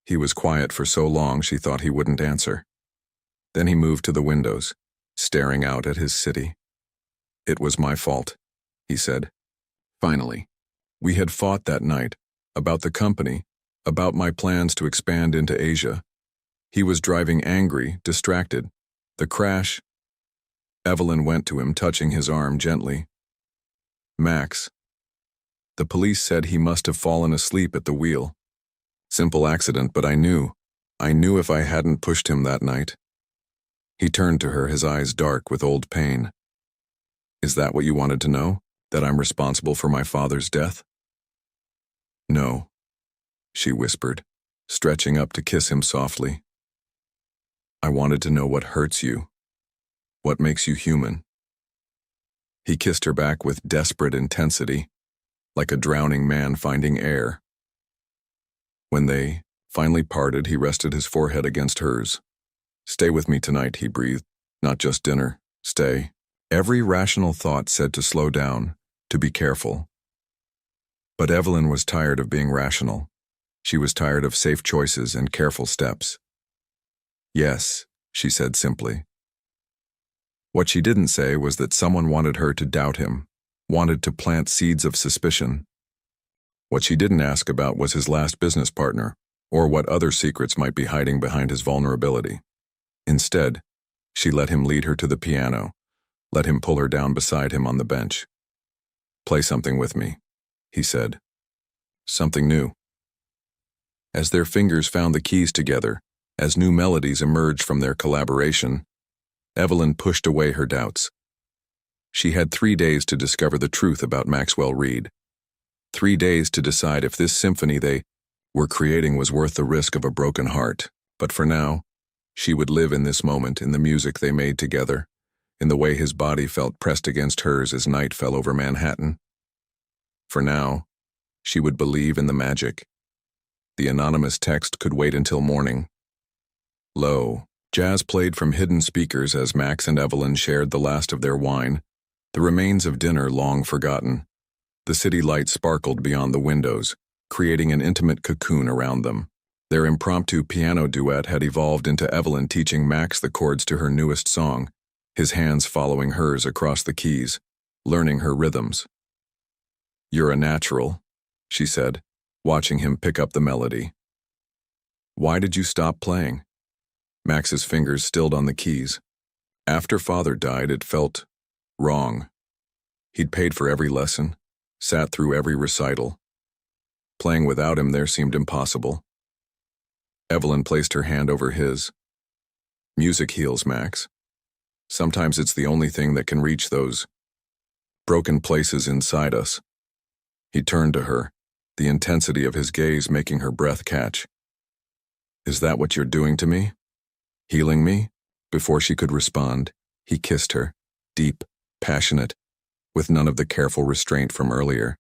He was quiet for so long she thought he wouldn't answer. Then he moved to the windows, staring out at his city. "It was my fault," he said. "Finally. We had fought that night, about the company, about my plans to expand into Asia. He was driving angry, distracted. The crash..." Evelyn went to him, touching his arm gently. "Max. The police said he must have fallen asleep at the wheel. Simple accident, but I knew if I hadn't pushed him that night." He turned to her, his eyes dark with old pain. "Is that what you wanted to know? That I'm responsible for my father's death?" "No," she whispered, stretching up to kiss him softly. "I wanted to know what hurts you, what makes you human." He kissed her back with desperate intensity, like a drowning man finding air. When they finally parted, he rested his forehead against hers. "Stay with me tonight," he breathed. "Not just dinner. Stay." Every rational thought said to slow down, to be careful. But Evelyn was tired of being rational. She was tired of safe choices and careful steps. "Yes," she said simply. What she didn't say was that someone wanted her to doubt him, wanted to plant seeds of suspicion. What she didn't ask about was his last business partner, or what other secrets might be hiding behind his vulnerability. Instead, she let him lead her to the piano, let him pull her down beside him on the bench. "Play something with me," he said. "Something new." As their fingers found the keys together, as new melodies emerged from their collaboration, Evelyn pushed away her doubts. She had 3 days to discover the truth about Maxwell Reed. 3 days to decide if this symphony they were creating was worth the risk of a broken heart. But for now, she would live in this moment, in the music they made together, in the way his body felt pressed against hers as night fell over Manhattan. For now, she would believe in the magic. The anonymous text could wait until morning. Low, jazz played from hidden speakers as Max and Evelyn shared the last of their wine, the remains of dinner long forgotten. The city lights sparkled beyond the windows, creating an intimate cocoon around them. Their impromptu piano duet had evolved into Evelyn teaching Max the chords to her newest song, his hands following hers across the keys, learning her rhythms. "You're a natural," she said, watching him pick up the melody. "Why did you stop playing?" Max's fingers stilled on the keys. After Father died, it felt wrong. He'd paid for every lesson, sat through every recital. Playing without him there seemed impossible. Evelyn placed her hand over his. "Music heals, Max. Sometimes it's the only thing that can reach those broken places inside us." He turned to her, the intensity of his gaze making her breath catch. "Is that what you're doing to me? Healing me?" Before she could respond, he kissed her, deep, passionate, with none of the careful restraint from earlier.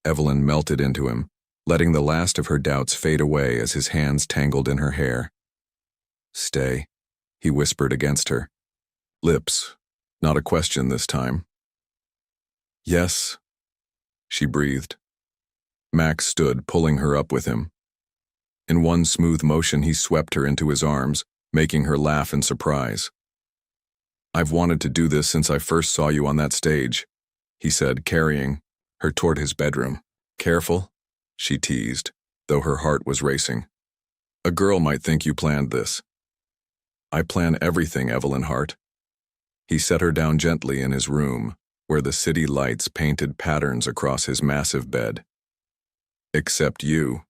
Evelyn melted into him, letting the last of her doubts fade away as his hands tangled in her hair. "Stay," he whispered against her. Lips, not a question this time. "Yes," she breathed. Max stood, pulling her up with him. In one smooth motion, he swept her into his arms, making her laugh in surprise. "I've wanted to do this since I first saw you on that stage," he said, carrying her toward his bedroom. "Careful," she teased, though her heart was racing. "A girl might think you planned this." "I plan everything, Evelyn Hart." He set her down gently in his room, where the city lights painted patterns across his massive bed. "Except you.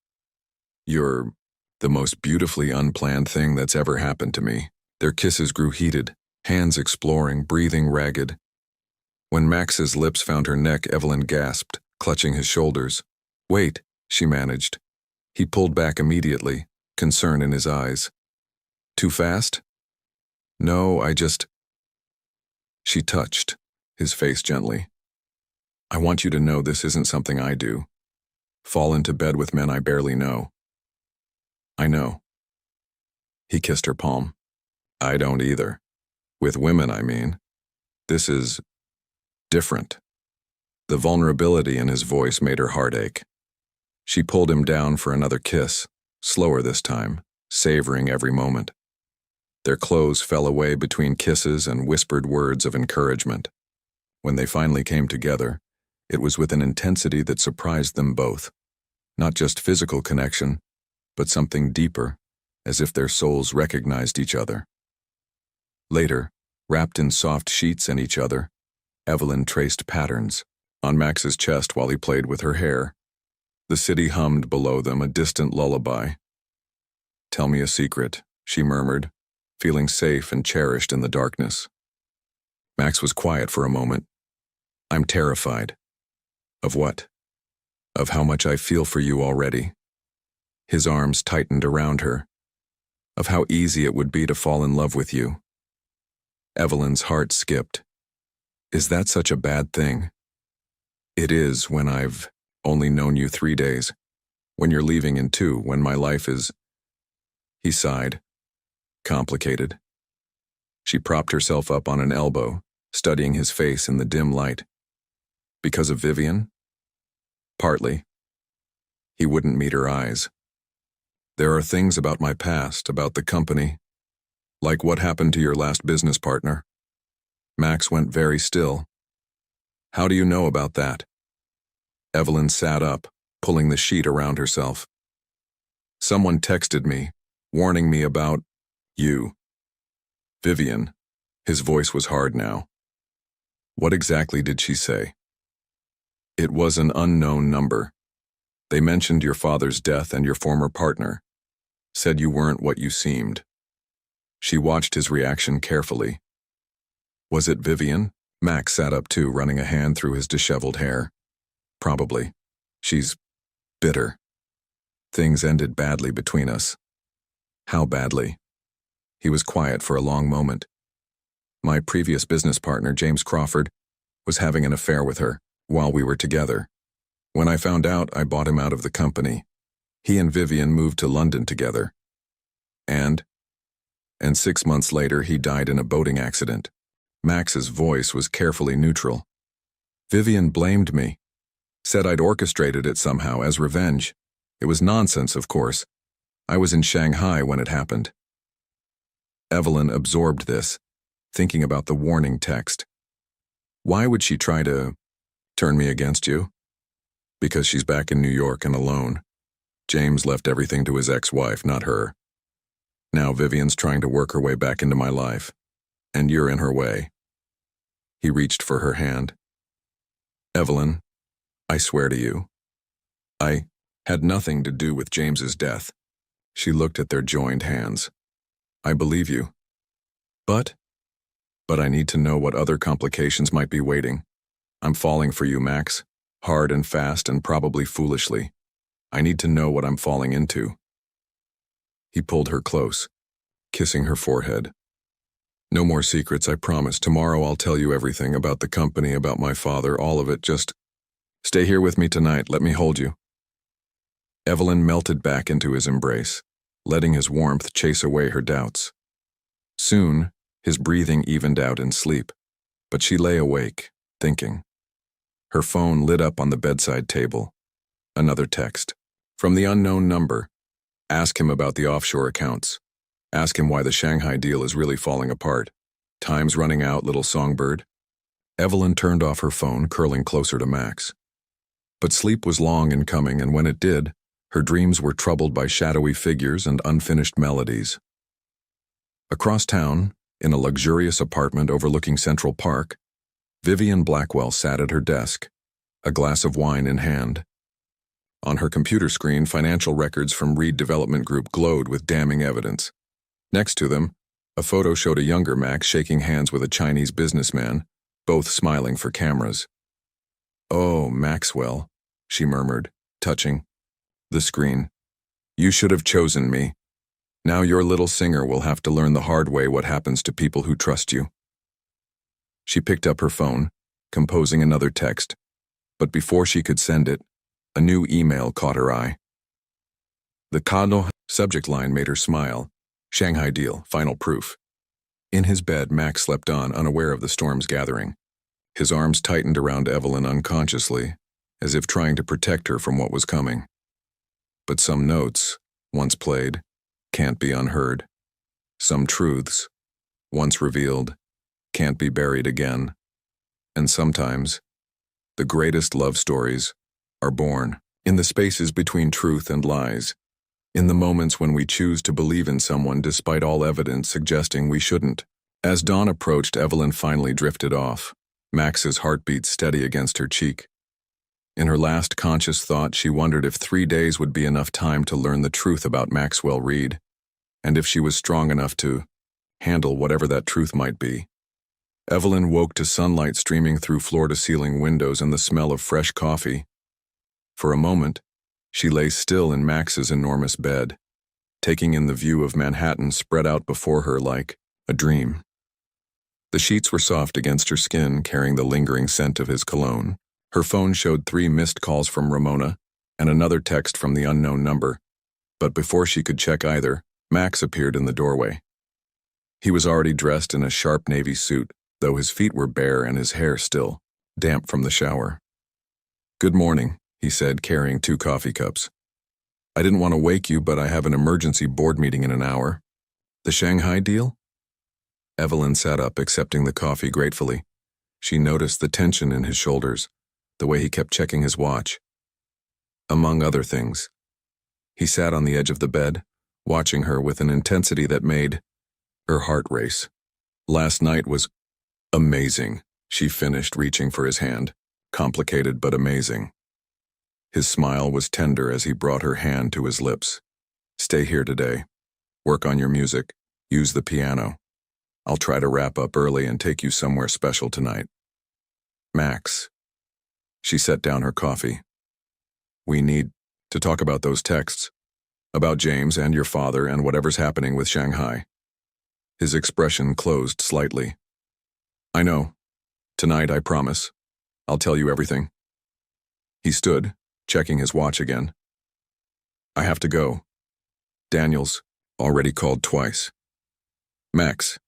You're the most beautifully unplanned thing that's ever happened to me." Their kisses grew heated, hands exploring, breathing ragged. When Max's lips found her neck, Evelyn gasped, clutching his shoulders. "Wait," she managed. He pulled back immediately, concern in his eyes. "Too fast?" "No, I just—" She touched his face gently. "I want you to know this isn't something I do. Fall into bed with men I barely know." "I know." He kissed her palm. "I don't either. With women, I mean. This is different." The vulnerability in his voice made her heart ache. She pulled him down for another kiss, slower this time, savoring every moment. Their clothes fell away between kisses and whispered words of encouragement. When they finally came together, it was with an intensity that surprised them both. Not just physical connection, but something deeper, as if their souls recognized each other. Later, wrapped in soft sheets and each other, Evelyn traced patterns on Max's chest while he played with her hair. The city hummed below them, a distant lullaby. "Tell me a secret," she murmured, feeling safe and cherished in the darkness. Max was quiet for a moment. "I'm terrified." "Of what?" "Of how much I feel for you already." His arms tightened around her. "Of how easy it would be to fall in love with you." Evelyn's heart skipped. "Is that such a bad thing?" "It is when I've only known you 3 days. When you're leaving in 2, when my life is—" He sighed. "Complicated." She propped herself up on an elbow, studying his face in the dim light. "Because of Vivian?" "Partly." He wouldn't meet her eyes. "There are things about my past, about the company. Like what happened to your last business partner." Max went very still. "How do you know about that?" Evelyn sat up, pulling the sheet around herself. "Someone texted me, warning me about you." "Vivian." His voice was hard now. "What exactly did she say?" "It was an unknown number. They mentioned your father's death and your former partner. Said you weren't what you seemed." She watched his reaction carefully. "Was it Vivian?" Max sat up too, running a hand through his disheveled hair. "Probably. She's bitter. Things ended badly between us." "How badly?" He was quiet for a long moment. "My previous business partner, James Crawford, was having an affair with her while we were together. When I found out, I bought him out of the company. He and Vivian moved to London together. And 6 months later, he died in a boating accident." Max's voice was carefully neutral. "Vivian blamed me. Said I'd orchestrated it somehow as revenge. It was nonsense, of course. I was in Shanghai when it happened. Evelyn absorbed this, thinking about the warning text. Why would she try to turn me against you? Because she's back in New York and alone. James left everything to his ex-wife, not her. Now Vivian's trying to work her way back into my life, and you're in her way. He reached for her hand. Evelyn, I swear to you, I had nothing to do with James's death. She looked at their joined hands. I believe you. But I need to know what other complications might be waiting. I'm falling for you, Max. Hard and fast and probably foolishly. I need to know what I'm falling into. He pulled her close, kissing her forehead. No more secrets, I promise. Tomorrow I'll tell you everything about the company, about my father, all of it. Just stay here with me tonight. Let me hold you. Evelyn melted back into his embrace, letting his warmth chase away her doubts. Soon, his breathing evened out in sleep, but she lay awake, thinking. Her phone lit up on the bedside table. Another text. From the unknown number. Ask him about the offshore accounts. Ask him why the Shanghai deal is really falling apart. Time's running out, little songbird. Evelyn turned off her phone, curling closer to Max. But sleep was long in coming, and when it did, her dreams were troubled by shadowy figures and unfinished melodies. Across town, in a luxurious apartment overlooking Central Park, Vivian Blackwell sat at her desk, a glass of wine in hand. On her computer screen, financial records from Reed Development Group glowed with damning evidence. Next to them, a photo showed a younger Max shaking hands with a Chinese businessman, both smiling for cameras. "Oh, Maxwell," she murmured, touching the screen. "You should have chosen me. Now your little singer will have to learn the hard way what happens to people who trust you." She picked up her phone, composing another text, but before she could send it, a new email caught her eye. The Kano subject line made her smile. Shanghai deal, final proof. In his bed, Max slept on, unaware of the storm's gathering. His arms tightened around Evelyn unconsciously, as if trying to protect her from what was coming. But some notes, once played, can't be unheard. Some truths, once revealed, can't be buried again. And sometimes, the greatest love stories are born in the spaces between truth and lies, in the moments when we choose to believe in someone despite all evidence suggesting we shouldn't. As dawn approached, Evelyn finally drifted off, Max's heartbeat steady against her cheek. In her last conscious thought, she wondered if 3 days would be enough time to learn the truth about Maxwell Reed, and if she was strong enough to handle whatever that truth might be. Evelyn woke to sunlight streaming through floor-to-ceiling windows and the smell of fresh coffee. For a moment, she lay still in Max's enormous bed, taking in the view of Manhattan spread out before her like a dream. The sheets were soft against her skin, carrying the lingering scent of his cologne. Her phone showed 3 missed calls from Ramona and another text from the unknown number, but before she could check either, Max appeared in the doorway. He was already dressed in a sharp navy suit, though his feet were bare and his hair still damp from the shower. "Good morning," he said, carrying 2 coffee cups. "I didn't want to wake you, but I have an emergency board meeting in an hour." "The Shanghai deal?" Evelyn sat up, accepting the coffee gratefully. She noticed the tension in his shoulders, the way he kept checking his watch. Among other things, he sat on the edge of the bed, watching her with an intensity that made her heart race. "Last night was amazing," she finished, reaching for his hand. "Complicated but amazing." His smile was tender as he brought her hand to his lips. "Stay here today. Work on your music. Use the piano. I'll try to wrap up early and take you somewhere special tonight." "Max." She set down her coffee. "We need to talk about those texts. About James and your father and whatever's happening with Shanghai." His expression closed slightly. "I know. Tonight, I promise. I'll tell you everything." He stood, checking his watch again. "I have to go. Daniel's already called twice." "Max."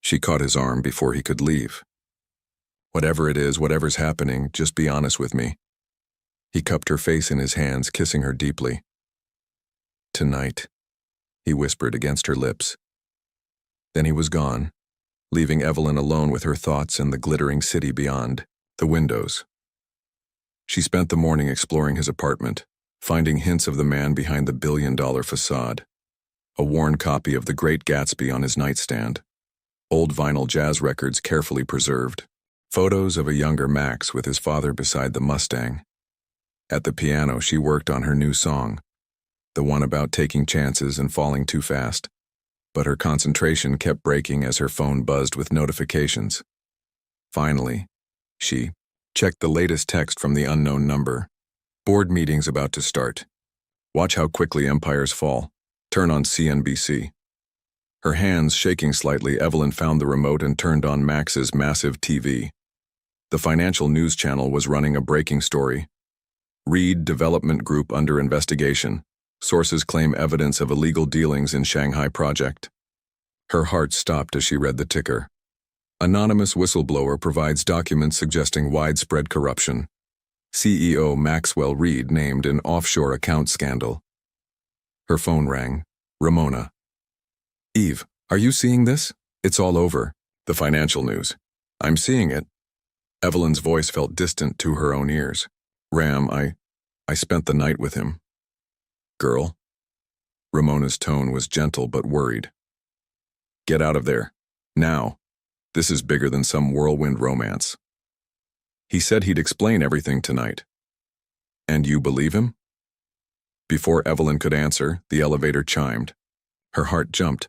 She caught his arm before he could leave. "Whatever it is, whatever's happening, just be honest with me." He cupped her face in his hands, kissing her deeply. tonight," he whispered against her lips. Then he was gone, leaving Evelyn alone with her thoughts and the glittering city beyond, the windows. She spent the morning exploring his apartment, finding hints of the man behind the billion-dollar facade. A worn copy of The Great Gatsby on his nightstand, old vinyl jazz records carefully preserved, photos of a younger Max with his father beside the Mustang. At the piano, she worked on her new song, the one about taking chances and falling too fast, but her concentration kept breaking as her phone buzzed with notifications. Finally, she checked the latest text from the unknown number. "Board meeting's about to start. Watch how quickly empires fall. Turn on CNBC." Her hands shaking slightly, Evelyn found the remote and turned on Max's massive TV. The financial news channel was running a breaking story. Reed Development Group under investigation. Sources claim evidence of illegal dealings in Shanghai project. Her heart stopped as she read the ticker. Anonymous whistleblower provides documents suggesting widespread corruption. CEO Maxwell Reed named in offshore account scandal. Her phone rang. Ramona. "Eve, are you seeing this? It's all over. The financial news. I'm seeing it." Evelyn's voice felt distant to her own ears. "Ram, I spent the night with him." "Girl?" Ramona's tone was gentle but worried. "Get out of there. Now. This is bigger than some whirlwind romance." "He said he'd explain everything tonight." "And you believe him?" Before Evelyn could answer, the elevator chimed. Her heart jumped,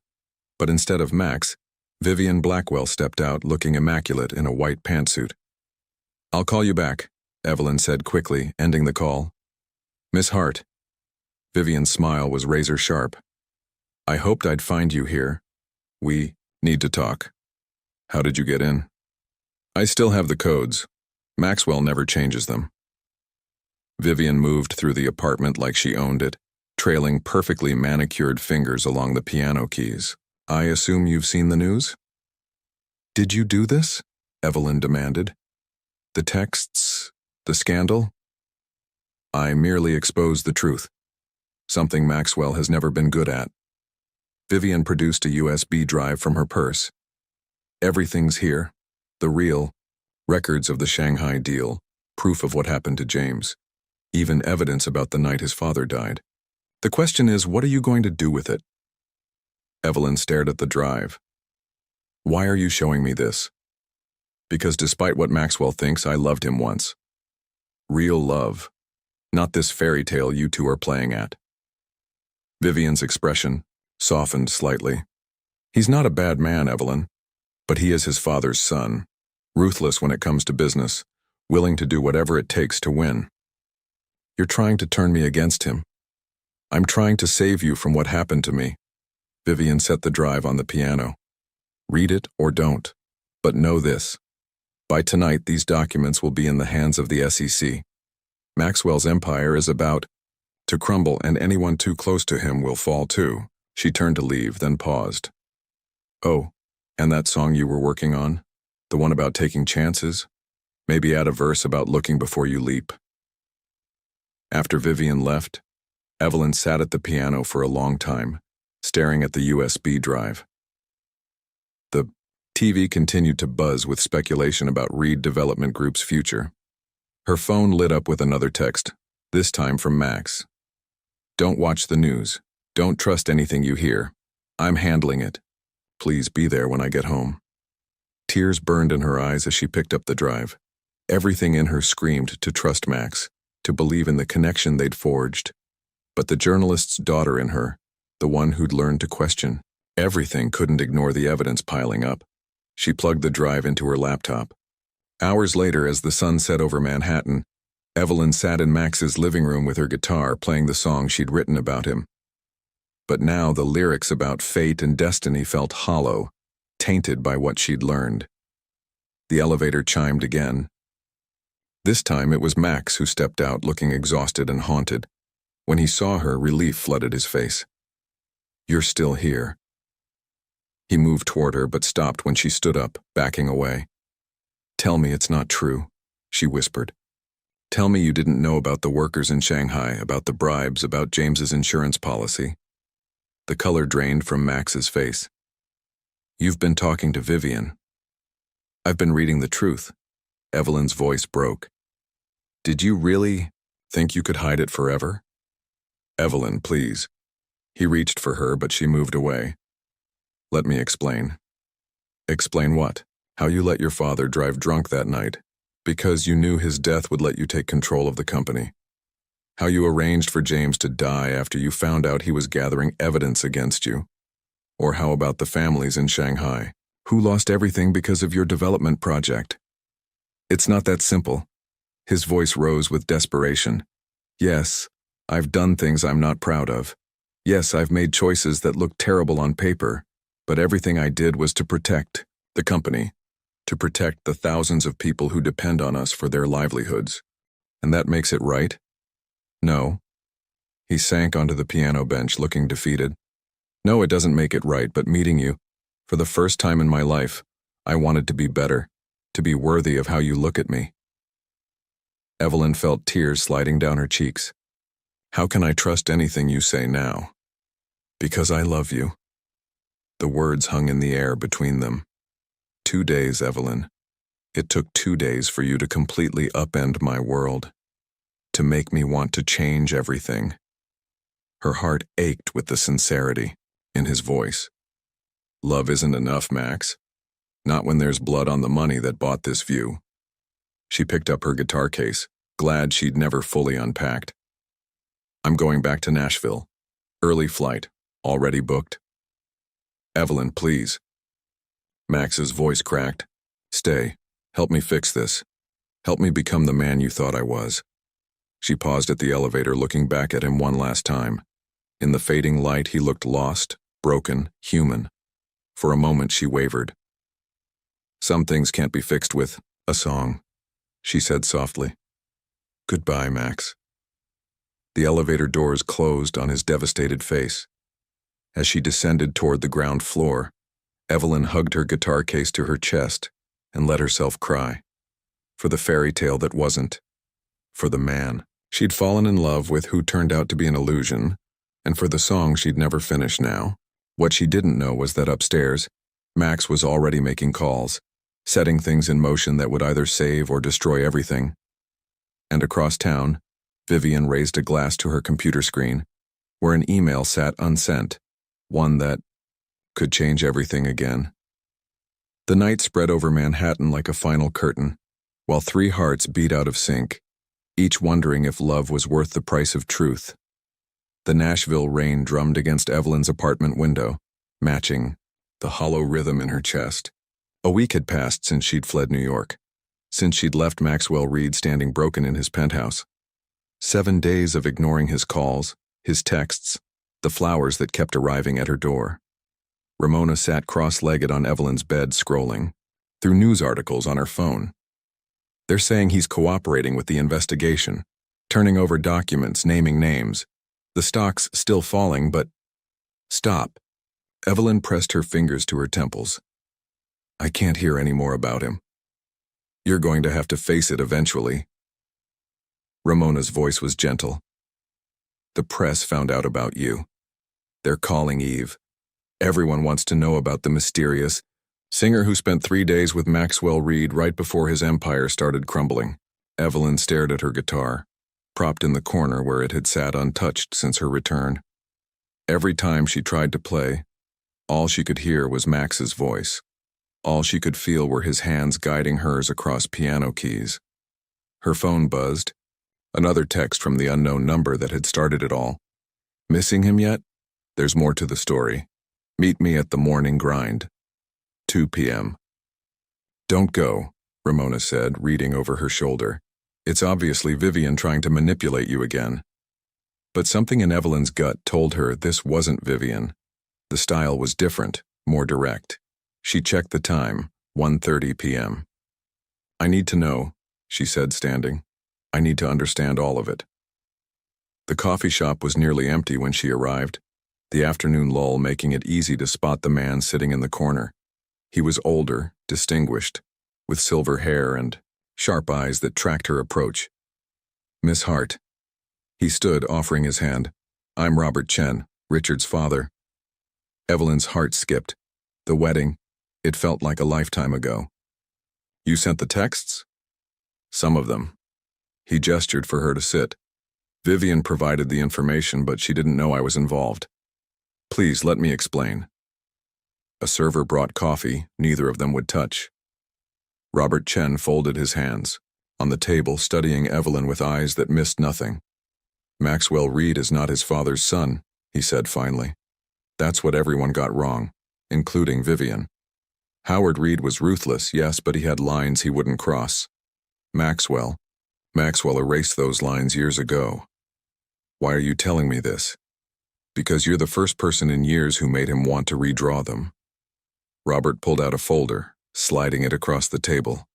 but instead of Max, Vivian Blackwell stepped out looking immaculate in a white pantsuit. "I'll call you back," Evelyn said quickly, ending the call. "Miss Hart." Vivian's smile was razor sharp. "I hoped I'd find you here. We need to talk. How did you get in?" "I still have the codes. Maxwell never changes them." Vivian moved through the apartment like she owned it, trailing perfectly manicured fingers along the piano keys. "I assume you've seen the news?" "Did you do this?" Evelyn demanded. "The texts, the scandal?" "I merely exposed the truth. Something Maxwell has never been good at." Vivian produced a USB drive from her purse. "Everything's here. The real records of the Shanghai deal, proof of what happened to James, even evidence about the night his father died. The question is, what are you going to do with it?" Evelyn stared at the drive. "Why are you showing me this?" "Because despite what Maxwell thinks, I loved him once. Real love. Not this fairy tale you two are playing at." Vivian's expression softened slightly. "He's not a bad man, Evelyn, but he is his father's son. Ruthless when it comes to business, willing to do whatever it takes to win. You're trying to turn me against him. I'm trying to save you from what happened to me." Vivian set the drive on the piano. "Read it or don't. But know this. By tonight, these documents will be in the hands of the SEC. Maxwell's empire is about to crumble, and anyone too close to him will fall too." She turned to leave, then paused. "Oh, and that song you were working on? The one about taking chances? Maybe add a verse about looking before you leap." After Vivian left, Evelyn sat at the piano for a long time, staring at the USB drive. The TV continued to buzz with speculation about Reed Development Group's future. Her phone lit up with another text, this time from Max. "Don't watch the news. Don't trust anything you hear. I'm handling it. Please be there when I get home." Tears burned in her eyes as she picked up the drive. Everything in her screamed to trust Max, to believe in the connection they'd forged. But the journalist's daughter in her, the one who'd learned to question everything, couldn't ignore the evidence piling up. She plugged the drive into her laptop. Hours later, as the sun set over Manhattan, Evelyn sat in Max's living room with her guitar, playing the song she'd written about him. But now the lyrics about fate and destiny felt hollow, tainted by what she'd learned. The elevator chimed again. This time it was Max who stepped out, looking exhausted and haunted. When he saw her, relief flooded his face. "You're still here." He moved toward her but stopped when she stood up, backing away. "Tell me it's not true," she whispered. "Tell me you didn't know about the workers in Shanghai, about the bribes, about James's insurance policy." The color drained from Max's face. "You've been talking to Vivian." "I've been reading the truth." Evelyn's voice broke. "Did you really think you could hide it forever?" "Evelyn, please." He reached for her, but she moved away. "Let me explain." "Explain what?" "How you let your father drive drunk that night, because you knew his death would let you take control of the company. How you arranged for James to die after you found out he was gathering evidence against you. Or how about the families in Shanghai, who lost everything because of your development project?" "It's not that simple." His voice rose with desperation. "Yes, I've done things I'm not proud of. Yes, I've made choices that look terrible on paper, but everything I did was to protect the company, to protect the thousands of people who depend on us for their livelihoods. And that makes it right?" "No." He sank onto the piano bench, looking defeated. "No, it doesn't make it right, but meeting you, for the first time in my life, I wanted to be better, to be worthy of how you look at me." Evelyn felt tears sliding down her cheeks. "How can I trust anything you say now?" "Because I love you." The words hung in the air between them. 2 days, Evelyn. It took 2 days for you to completely upend my world, to make me want to change everything. Her heart ached with the sincerity in his voice. "Love isn't enough, Max. Not when there's blood on the money that bought this view." She picked up her guitar case, glad she'd never fully unpacked. "I'm going back to Nashville. Early flight, already booked." "Evelyn, please." Max's voice cracked. "Stay. Help me fix this. Help me become the man you thought I was." She paused at the elevator, looking back at him one last time. In the fading light, he looked lost, broken, human. For a moment, she wavered. "Some things can't be fixed with a song," she said softly. "Goodbye, Max." The elevator doors closed on his devastated face. As she descended toward the ground floor, Evelyn hugged her guitar case to her chest and let herself cry. For the fairy tale that wasn't. For the man she'd fallen in love with who turned out to be an illusion, and for the song she'd never finish now. What she didn't know was that upstairs, Max was already making calls, setting things in motion that would either save or destroy everything. And across town, Vivian raised a glass to her computer screen, where an email sat unsent, one that could change everything again. The night spread over Manhattan like a final curtain, while 3 hearts beat out of sync, each wondering if love was worth the price of truth. The Nashville rain drummed against Evelyn's apartment window, matching the hollow rhythm in her chest. A week had passed since she'd fled New York, since she'd left Maxwell Reed standing broken in his penthouse. 7 days of ignoring his calls, his texts, the flowers that kept arriving at her door. Ramona sat cross-legged on Evelyn's bed, scrolling through news articles on her phone. "They're saying he's cooperating with the investigation, turning over documents, naming names. The stock's still falling, but—" "Stop." Evelyn pressed her fingers to her temples. "I can't hear any more about him. You're going to have to face it eventually." Ramona's voice was gentle. "The press found out about you. They're calling Eve. Everyone wants to know about the mysterious singer who spent 3 days with Maxwell Reed right before his empire started crumbling." Evelyn stared at her guitar, propped in the corner where it had sat untouched since her return. Every time she tried to play, all she could hear was Max's voice. All she could feel were his hands guiding hers across piano keys. Her phone buzzed. Another text from the unknown number that had started it all. "Missing him yet? There's more to the story. Meet me at the morning grind. 2 p.m. "Don't go," Ramona said, reading over her shoulder. "It's obviously Vivian trying to manipulate you again." But something in Evelyn's gut told her this wasn't Vivian. The style was different, more direct. She checked the time, 1:30 p.m. "I need to know," she said, standing. "I need to understand all of it." The coffee shop was nearly empty when she arrived, the afternoon lull making it easy to spot the man sitting in the corner. He was older, distinguished, with silver hair and sharp eyes that tracked her approach. "Miss Hart." He stood, offering his hand. "I'm Robert Chen, Richard's father. Evelyn's heart skipped. The wedding, it felt like a lifetime ago. You sent the texts? Some of them. He gestured for her to sit. Vivian provided the information, but she didn't know I was involved. Please, let me explain. A server brought coffee, neither of them would touch. Robert Chen folded his hands, on the table studying Evelyn with eyes that missed nothing. Maxwell Reed is not his father's son, he said finally. That's what everyone got wrong, including Vivian. Howard Reed was ruthless, yes, but he had lines he wouldn't cross. Maxwell erased those lines years ago. Why are you telling me this? Because you're the first person in years who made him want to redraw them. Robert pulled out a folder, sliding it across the table.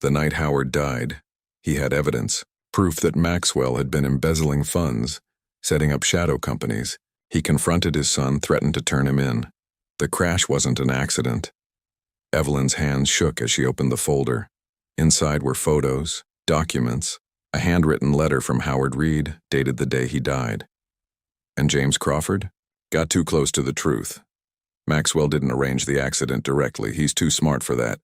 The night Howard died, he had evidence, proof that Maxwell had been embezzling funds, setting up shadow companies. He confronted his son, threatened to turn him in. The crash wasn't an accident. Evelyn's hands shook as she opened the folder. Inside were photos, documents, a handwritten letter from Howard Reed, dated the day he died. And James Crawford? Got too close to the truth. Maxwell didn't arrange the accident directly, he's too smart for that.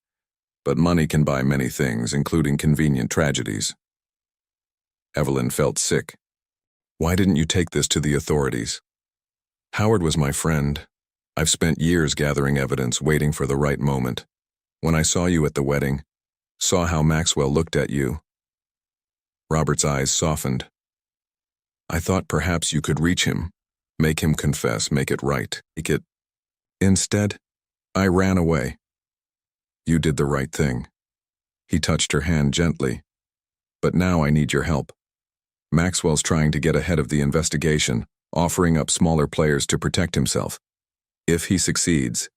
But money can buy many things, including convenient tragedies. Evelyn felt sick. Why didn't you take this to the authorities? Howard was my friend. I've spent years gathering evidence, waiting for the right moment. When I saw you at the wedding, saw how Maxwell looked at you. Robert's eyes softened. I thought perhaps you could reach him, make him confess, make it right, make it. Instead, I ran away. You did the right thing. He touched her hand gently. But now I need your help. Maxwell's trying to get ahead of the investigation, offering up smaller players to protect himself. If he succeeds,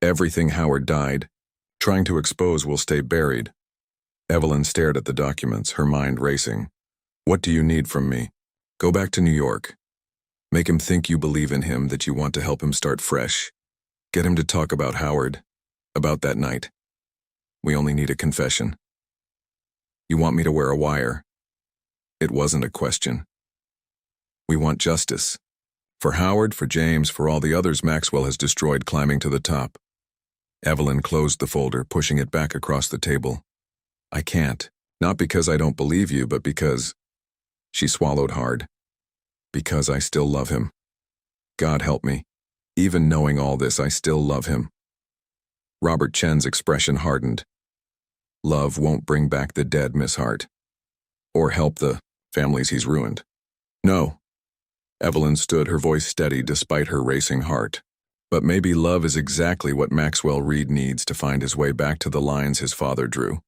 everything Howard died, trying to expose will stay buried. Evelyn stared at the documents, her mind racing. What do you need from me? Go back to New York. Make him think you believe in him, that you want to help him start fresh. Get him to talk about Howard, about that night. We only need a confession. You want me to wear a wire? It wasn't a question. We want justice. For Howard, for James, for all the others Maxwell has destroyed climbing to the top. Evelyn closed the folder, pushing it back across the table. I can't. Not because I don't believe you, but because... She swallowed hard. Because I still love him. God help me. Even knowing all this, I still love him. Robert Chen's expression hardened. Love won't bring back the dead, Miss Hart. Or help the families he's ruined. No. Evelyn stood, her voice steady despite her racing heart. But maybe love is exactly what Maxwell Reed needs to find his way back to the lines his father drew.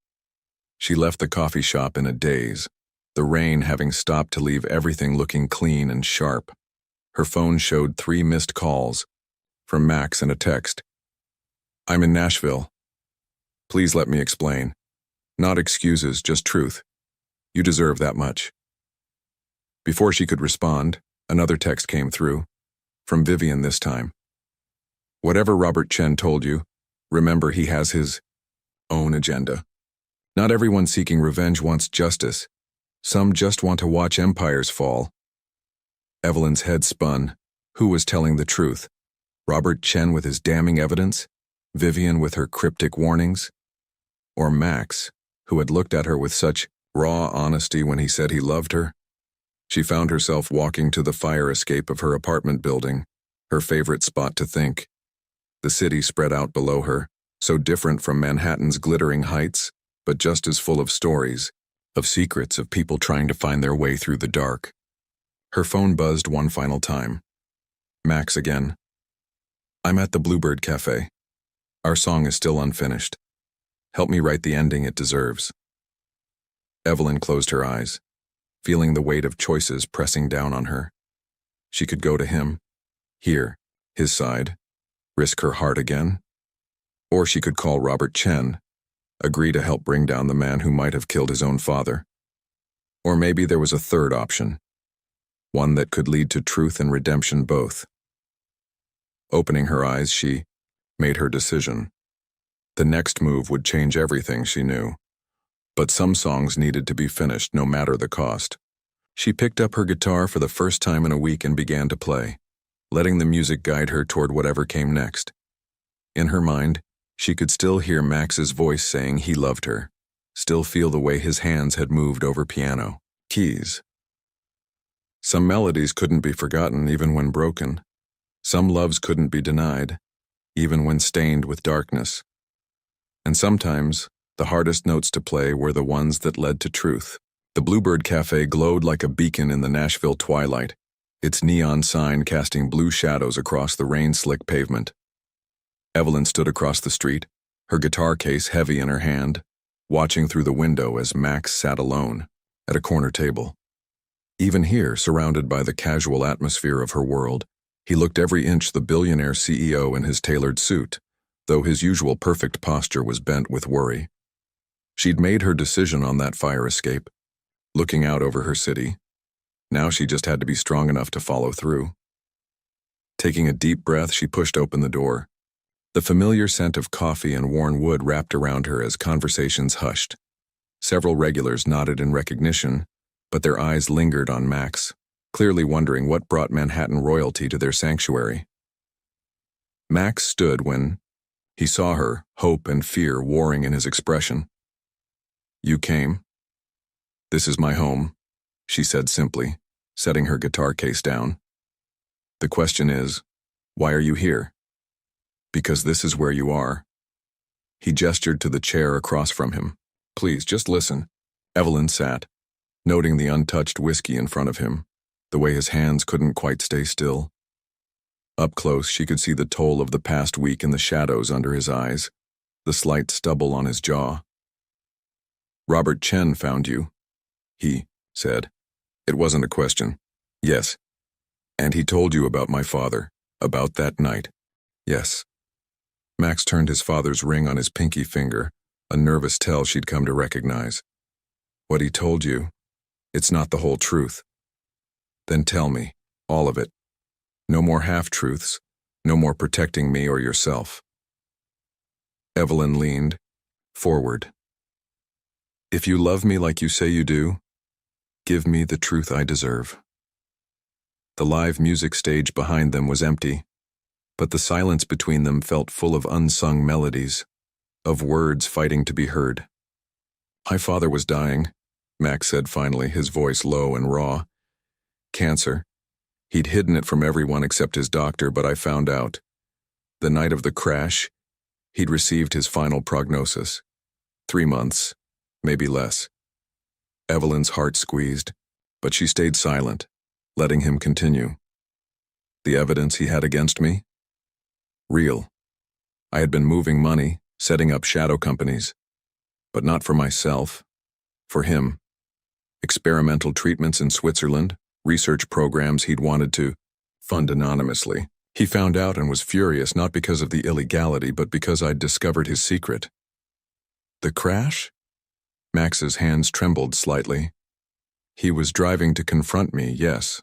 She left the coffee shop in a daze, the rain having stopped to leave everything looking clean and sharp. Her phone showed 3 missed calls, from Max and a text. I'm in Nashville. Please let me explain. Not excuses, just truth. You deserve that much. Before she could respond, another text came through, from Vivian this time. Whatever Robert Chen told you, remember he has his own agenda. Not everyone seeking revenge wants justice. Some just want to watch empires fall. Evelyn's head spun. Who was telling the truth? Robert Chen with his damning evidence? Vivian with her cryptic warnings? Or Max, who had looked at her with such raw honesty when he said he loved her? She found herself walking to the fire escape of her apartment building, her favorite spot to think. The city spread out below her, so different from Manhattan's glittering heights, but just as full of stories, of secrets, of people trying to find their way through the dark. Her phone buzzed one final time. Max again. I'm at the Bluebird Cafe. Our song is still unfinished. Help me write the ending it deserves. Evelyn closed her eyes, feeling the weight of choices pressing down on her. She could go to him, here, his side, risk her heart again. Or she could call Robert Chen, agree to help bring down the man who might have killed his own father. Or maybe there was a third option, one that could lead to truth and redemption both. Opening her eyes, she made her decision. The next move would change everything, she knew. But some songs needed to be finished no matter the cost. She picked up her guitar for the first time in a week and began to play. letting the music guide her toward whatever came next. In her mind, she could still hear Max's voice saying he loved her, still feel the way his hands had moved over piano keys. Some melodies couldn't be forgotten even when broken. Some loves couldn't be denied, even when stained with darkness. And sometimes, the hardest notes to play were the ones that led to truth. The Bluebird Cafe glowed like a beacon in the Nashville twilight, its neon sign casting blue shadows across the rain-slick pavement. Evelyn stood across the street, her guitar case heavy in her hand, watching through the window as Max sat alone, at a corner table. Even here, surrounded by the casual atmosphere of her world, he looked every inch the billionaire CEO in his tailored suit, though his usual perfect posture was bent with worry. She'd made her decision on that fire escape, looking out over her city. Now she just had to be strong enough to follow through. Taking a deep breath, she pushed open the door. The familiar scent of coffee and worn wood wrapped around her as conversations hushed. Several regulars nodded in recognition, but their eyes lingered on Max, clearly wondering what brought Manhattan royalty to their sanctuary. Max stood when he saw her, hope and fear warring in his expression. "You came. This is my home," she said simply, setting her guitar case down. "The question is, why are you here?" "Because this is where you are." He gestured to the chair across from him. "Please, just listen." Evelyn sat, noting the untouched whiskey in front of him, the way his hands couldn't quite stay still. Up close, she could see the toll of the past week in the shadows under his eyes, the slight stubble on his jaw. "Robert Chen found you," he said. It wasn't a question. "Yes." "And he told you about my father, about that night." "Yes." Max turned his father's ring on his pinky finger, a nervous tell she'd come to recognize. "What he told you, it's not the whole truth." "Then tell me, all of it. No more half-truths, no more protecting me or yourself." Evelyn leaned forward. "If you love me like you say you do, give me the truth I deserve." The live music stage behind them was empty, but the silence between them felt full of unsung melodies, of words fighting to be heard. "My father was dying," Max said finally, his voice low and raw. "Cancer. He'd hidden it from everyone except his doctor, but I found out. The night of the crash, he'd received his final prognosis. 3 months, maybe less." Evelyn's heart squeezed, but she stayed silent, letting him continue. "The evidence he had against me? Real. I had been moving money, setting up shadow companies. But not for myself. For him. Experimental treatments in Switzerland, research programs he'd wanted to fund anonymously. He found out and was furious not because of the illegality, but because I'd discovered his secret." "The crash?" Max's hands trembled slightly. "He was driving to confront me, yes.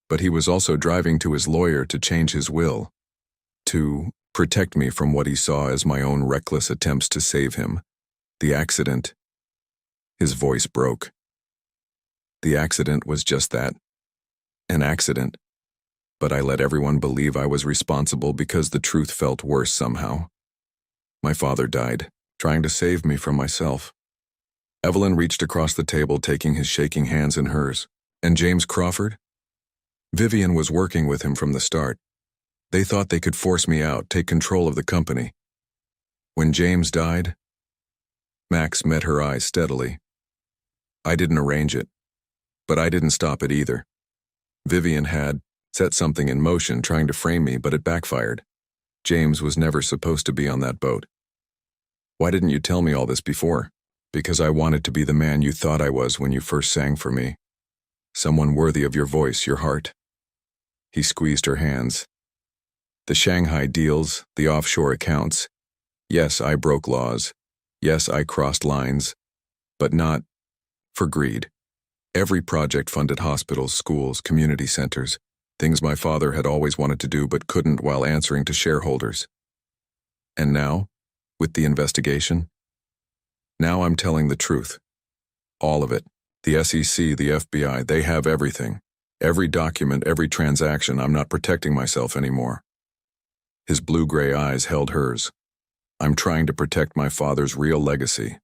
But he was also driving to his lawyer to change his will. To protect me from what he saw as my own reckless attempts to save him. The accident." His voice broke. "The accident was just that. An accident. But I let everyone believe I was responsible because the truth felt worse somehow. My father died, trying to save me from myself." Evelyn reached across the table, taking his shaking hands in hers. "And James Crawford?" "Vivian was working with him from the start. They thought they could force me out, take control of the company. When James died..." Max met her eyes steadily. "I didn't arrange it. But I didn't stop it either. Vivian had set something in motion trying to frame me, but it backfired. James was never supposed to be on that boat." "Why didn't you tell me all this before?" "Because I wanted to be the man you thought I was when you first sang for me. Someone worthy of your voice, your heart." He squeezed her hands. "The Shanghai deals, the offshore accounts. Yes, I broke laws. Yes, I crossed lines. But not for greed. Every project funded hospitals, schools, community centers, things my father had always wanted to do but couldn't while answering to shareholders. And now, with the investigation, now I'm telling the truth. All of it. The SEC, the FBI, they have everything. Every document, every transaction, I'm not protecting myself anymore. His blue-gray eyes held hers. I'm trying to protect my father's real legacy,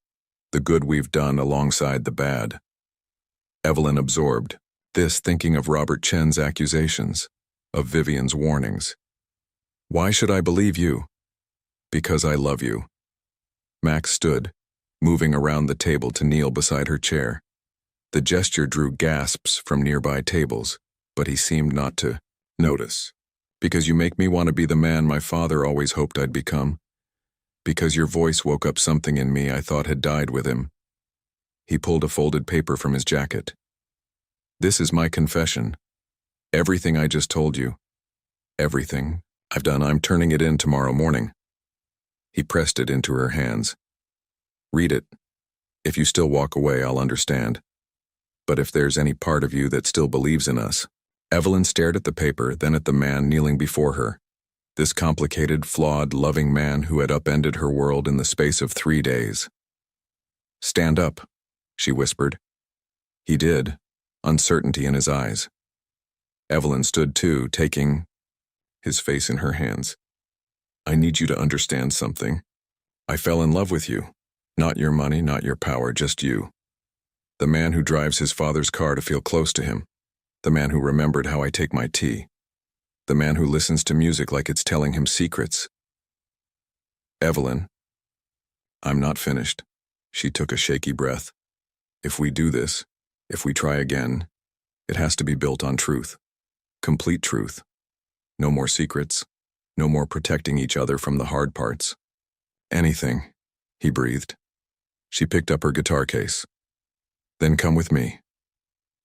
the good we've done alongside the bad. Evelyn absorbed this, thinking of Robert Chen's accusations, of Vivian's warnings. Why should I believe you? Because I love you. Max stood, moving around the table to kneel beside her chair. The gesture drew gasps from nearby tables, but he seemed not to notice. Because you make me want to be the man my father always hoped I'd become. Because your voice woke up something in me I thought had died with him. He pulled a folded paper from his jacket. This is my confession. Everything I just told you. Everything I've done, I'm turning it in tomorrow morning. He pressed it into her hands. Read it. If you still walk away, I'll understand. But if there's any part of you that still believes in us. Evelyn stared at the paper, then at the man kneeling before her. This complicated, flawed, loving man who had upended her world in the space of 3 days. Stand up, she whispered. He did, uncertainty in his eyes. Evelyn stood too, taking his face in her hands. I need you to understand something. I fell in love with you. Not your money, not your power, just you. The man who drives his father's car to feel close to him. The man who remembered how I take my tea. The man who listens to music like it's telling him secrets. Evelyn, I'm not finished. She took a shaky breath. If we do this, if we try again, it has to be built on truth. Complete truth. No more secrets. No more protecting each other from the hard parts. Anything, he breathed. She picked up her guitar case. Then come with me.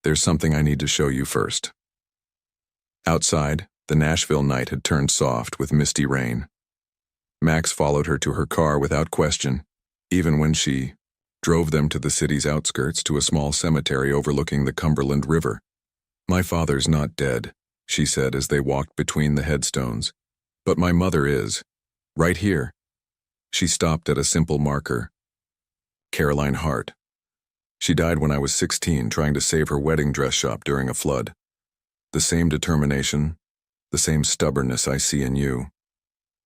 There's something I need to show you first. Outside, the Nashville night had turned soft with misty rain. Max followed her to her car without question, even when she drove them to the city's outskirts to a small cemetery overlooking the Cumberland River. My father's not dead, she said as they walked between the headstones. But my mother is. Right here. She stopped at a simple marker. Caroline Hart. She died when I was 16 trying to save her wedding dress shop during a flood. The same determination, the same stubbornness I see in you.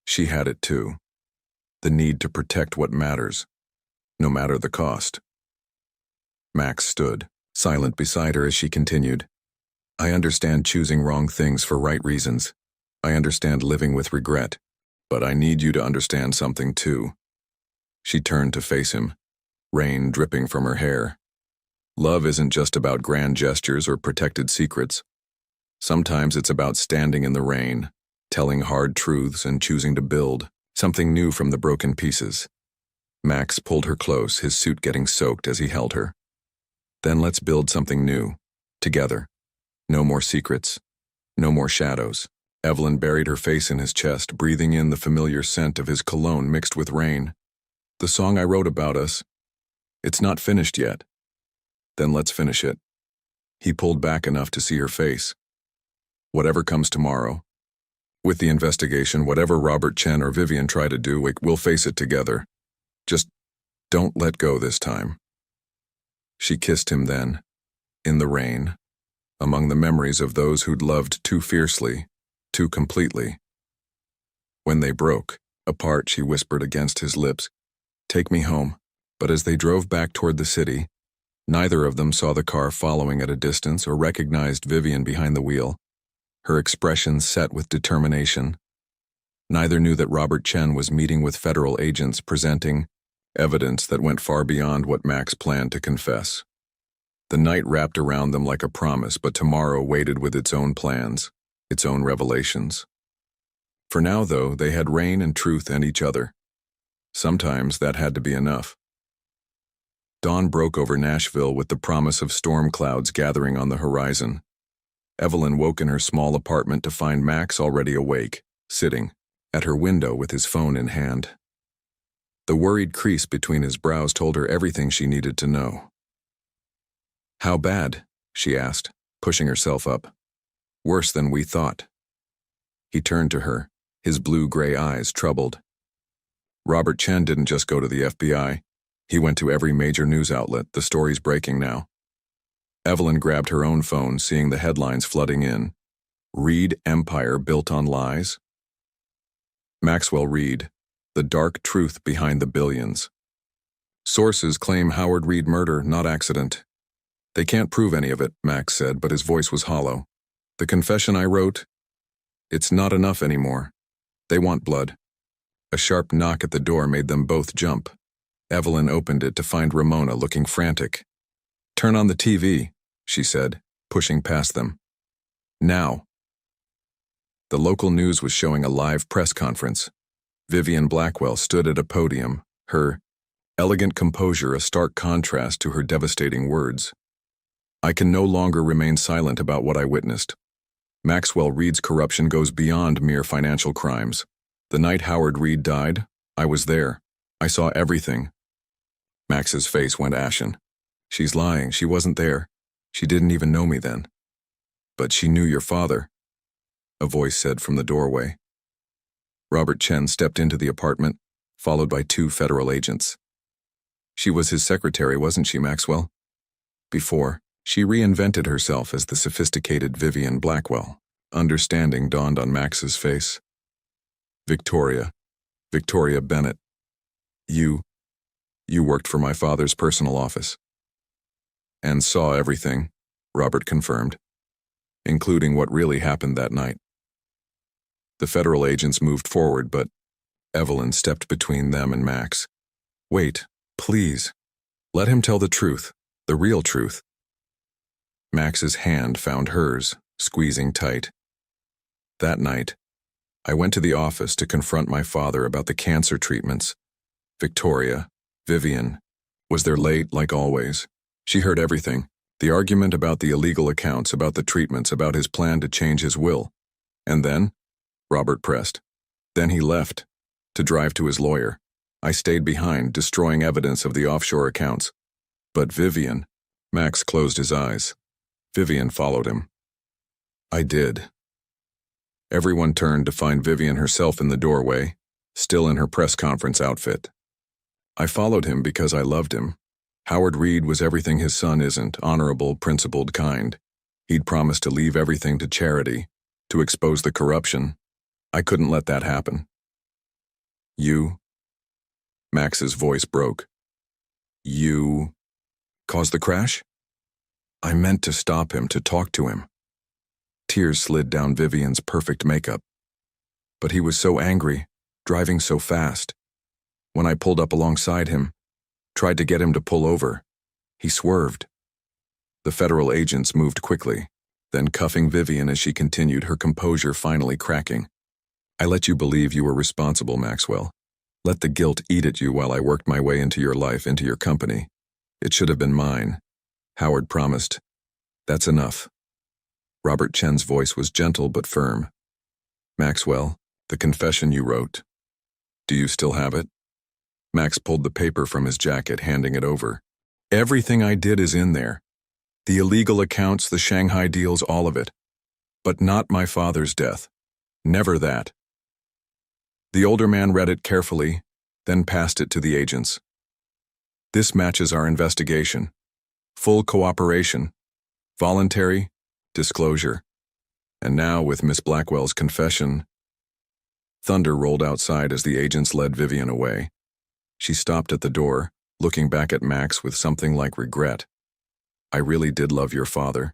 She had it too. The need to protect what matters, no matter the cost. Max stood, silent beside her as she continued. I understand choosing wrong things for right reasons. I understand living with regret. But I need you to understand something too. She turned to face him, rain dripping from her hair. Love isn't just about grand gestures or protected secrets. Sometimes it's about standing in the rain, telling hard truths and choosing to build something new from the broken pieces. Max pulled her close, his suit getting soaked as he held her. Then let's build something new, together. No more secrets, no more shadows. Evelyn buried her face in his chest, breathing in the familiar scent of his cologne mixed with rain. The song I wrote about us, it's not finished yet. Then let's finish it. He pulled back enough to see her face. Whatever comes tomorrow. With the investigation, whatever Robert Chen or Vivian try to do, we'll face it together. Just don't let go this time. She kissed him then, in the rain, among the memories of those who'd loved too fiercely, too completely. When they broke apart, she whispered against his lips, "Take me home." But as they drove back toward the city, neither of them saw the car following at a distance or recognized Vivian behind the wheel, her expression set with determination. Neither knew that Robert Chen was meeting with federal agents presenting evidence that went far beyond what Max planned to confess. The night wrapped around them like a promise, but tomorrow waited with its own plans, its own revelations. For now, though, they had rain and truth and each other. Sometimes that had to be enough. Dawn broke over Nashville with the promise of storm clouds gathering on the horizon. Evelyn woke in her small apartment to find Max already awake, sitting at her window with his phone in hand. The worried crease between his brows told her everything she needed to know. "How bad?" she asked, pushing herself up. "Worse than we thought." He turned to her, his blue-gray eyes troubled. Robert Chen didn't just go to the FBI. He went to every major news outlet. The story's breaking now. Evelyn grabbed her own phone, seeing the headlines flooding in. Reed Empire Built on Lies? Maxwell Reed, The Dark Truth Behind the Billions. Sources claim Howard Reed murder, not accident. They can't prove any of it, Max said, but his voice was hollow. The confession I wrote? It's not enough anymore. They want blood. A sharp knock at the door made them both jump. Evelyn opened it to find Ramona looking frantic. Turn on the TV, she said, pushing past them. Now. The local news was showing a live press conference. Vivian Blackwell stood at a podium, her elegant composure a stark contrast to her devastating words. I can no longer remain silent about what I witnessed. Maxwell Reed's corruption goes beyond mere financial crimes. The night Howard Reed died, I was there. I saw everything. Max's face went ashen. She's lying. She wasn't there. She didn't even know me then. But she knew your father, a voice said from the doorway. Robert Chen stepped into the apartment, followed by 2 federal agents. She was his secretary, wasn't she, Maxwell? Before, she reinvented herself as the sophisticated Vivian Blackwell. Understanding dawned on Max's face. Victoria Bennett. You worked for my father's personal office. And saw everything, Robert confirmed, including what really happened that night. The federal agents moved forward, but Evelyn stepped between them and Max. Wait, please. Let him tell the truth, the real truth. Max's hand found hers, squeezing tight. That night, I went to the office to confront my father about the cancer treatments. Vivian, was there late, like always. She heard everything. The argument about the illegal accounts, about the treatments, about his plan to change his will. And then, Robert pressed. Then he left, to drive to his lawyer. I stayed behind, destroying evidence of the offshore accounts. But Vivian, Max closed his eyes. Vivian followed him. I did. Everyone turned to find Vivian herself in the doorway, still in her press conference outfit. I followed him because I loved him. Howard Reed was everything his son isn't, honorable, principled, kind. He'd promised to leave everything to charity, to expose the corruption. I couldn't let that happen. You? Max's voice broke. You caused the crash? I meant to stop him, to talk to him. Tears slid down Vivian's perfect makeup. But he was so angry, driving so fast. When I pulled up alongside him, tried to get him to pull over, he swerved. The federal agents moved quickly, then cuffing Vivian as she continued, her composure finally cracking. I let you believe you were responsible, Maxwell. Let the guilt eat at you while I worked my way into your life, into your company. It should have been mine. Howard promised. That's enough. Robert Chen's voice was gentle but firm. Maxwell, the confession you wrote. Do you still have it? Max pulled the paper from his jacket, handing it over. Everything I did is in there. The illegal accounts, the Shanghai deals, all of it. But not my father's death. Never that. The older man read it carefully, then passed it to the agents. This matches our investigation. Full cooperation. Voluntary disclosure. And now, with Miss Blackwell's confession. Thunder rolled outside as the agents led Vivian away. She stopped at the door, looking back at Max with something like regret. I really did love your father.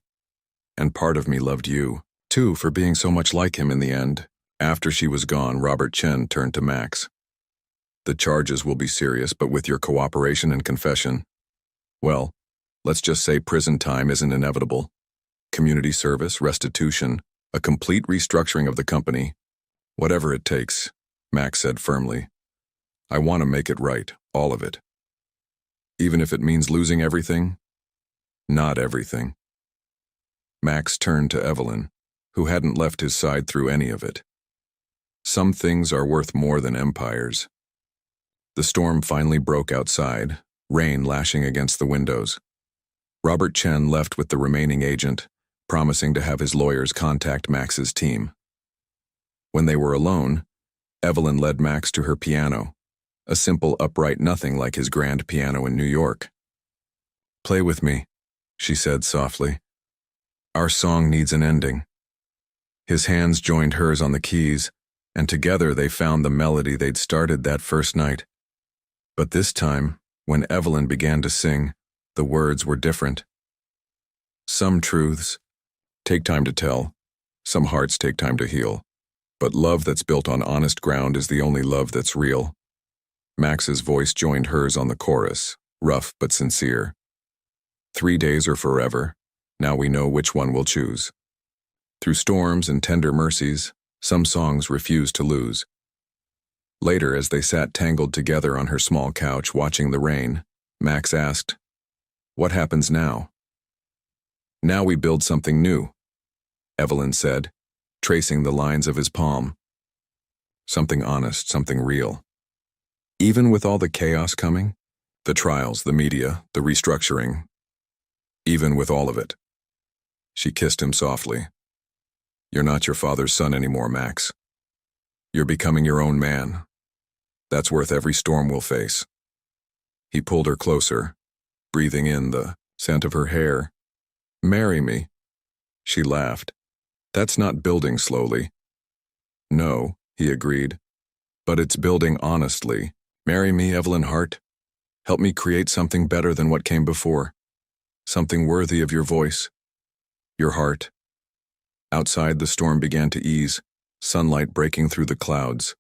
And part of me loved you, too, for being so much like him in the end. After she was gone, Robert Chen turned to Max. The charges will be serious, but with your cooperation and confession, well, let's just say prison time isn't inevitable. Community service, restitution, a complete restructuring of the company. Whatever it takes, Max said firmly. I want to make it right, all of it. Even if it means losing everything? Not everything. Max turned to Evelyn, who hadn't left his side through any of it. Some things are worth more than empires. The storm finally broke outside, rain lashing against the windows. Robert Chen left with the remaining agent, promising to have his lawyers contact Max's team. When they were alone, Evelyn led Max to her piano, a simple upright nothing like his grand piano in New York. Play with me, she said softly. Our song needs an ending. His hands joined hers on the keys, and together they found the melody they'd started that first night. But this time, when Evelyn began to sing, the words were different. Some truths take time to tell, some hearts take time to heal, but love that's built on honest ground is the only love that's real. Max's voice joined hers on the chorus, rough but sincere. 3 days or forever, now we know which one we'll choose. Through storms and tender mercies, some songs refuse to lose. Later, as they sat tangled together on her small couch watching the rain, Max asked, "What happens now?" "Now we build something new," Evelyn said, tracing the lines of his palm. "Something honest, something real. Even with all the chaos coming, the trials, the media, the restructuring, even with all of it." She kissed him softly. "You're not your father's son anymore, Max. You're becoming your own man. That's worth every storm we'll face." He pulled her closer, breathing in the scent of her hair. "Marry me." She laughed. "That's not building slowly." "No," he agreed, "but it's building honestly. Marry me, Evelyn Hart. Help me create something better than what came before. Something worthy of your voice, your heart." Outside, the storm began to ease, sunlight breaking through the clouds.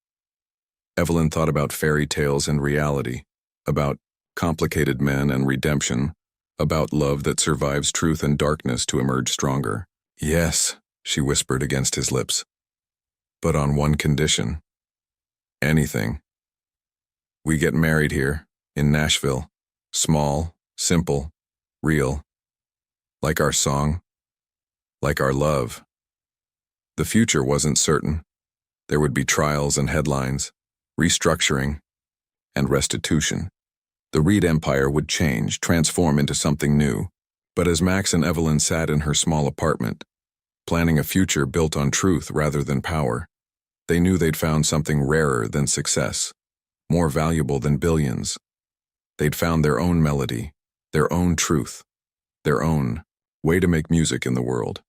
Evelyn thought about fairy tales and reality, about complicated men and redemption, about love that survives truth and darkness to emerge stronger. "Yes," she whispered against his lips. "But on one condition." "Anything." "We get married here, in Nashville. Small, simple, real. Like our song. Like our love." The future wasn't certain. There would be trials and headlines, restructuring, and restitution. The Reed empire would change, transform into something new. But as Max and Evelyn sat in her small apartment, planning a future built on truth rather than power, they knew they'd found something rarer than success, more valuable than billions. They'd found their own melody, their own truth, their own way to make music in the world.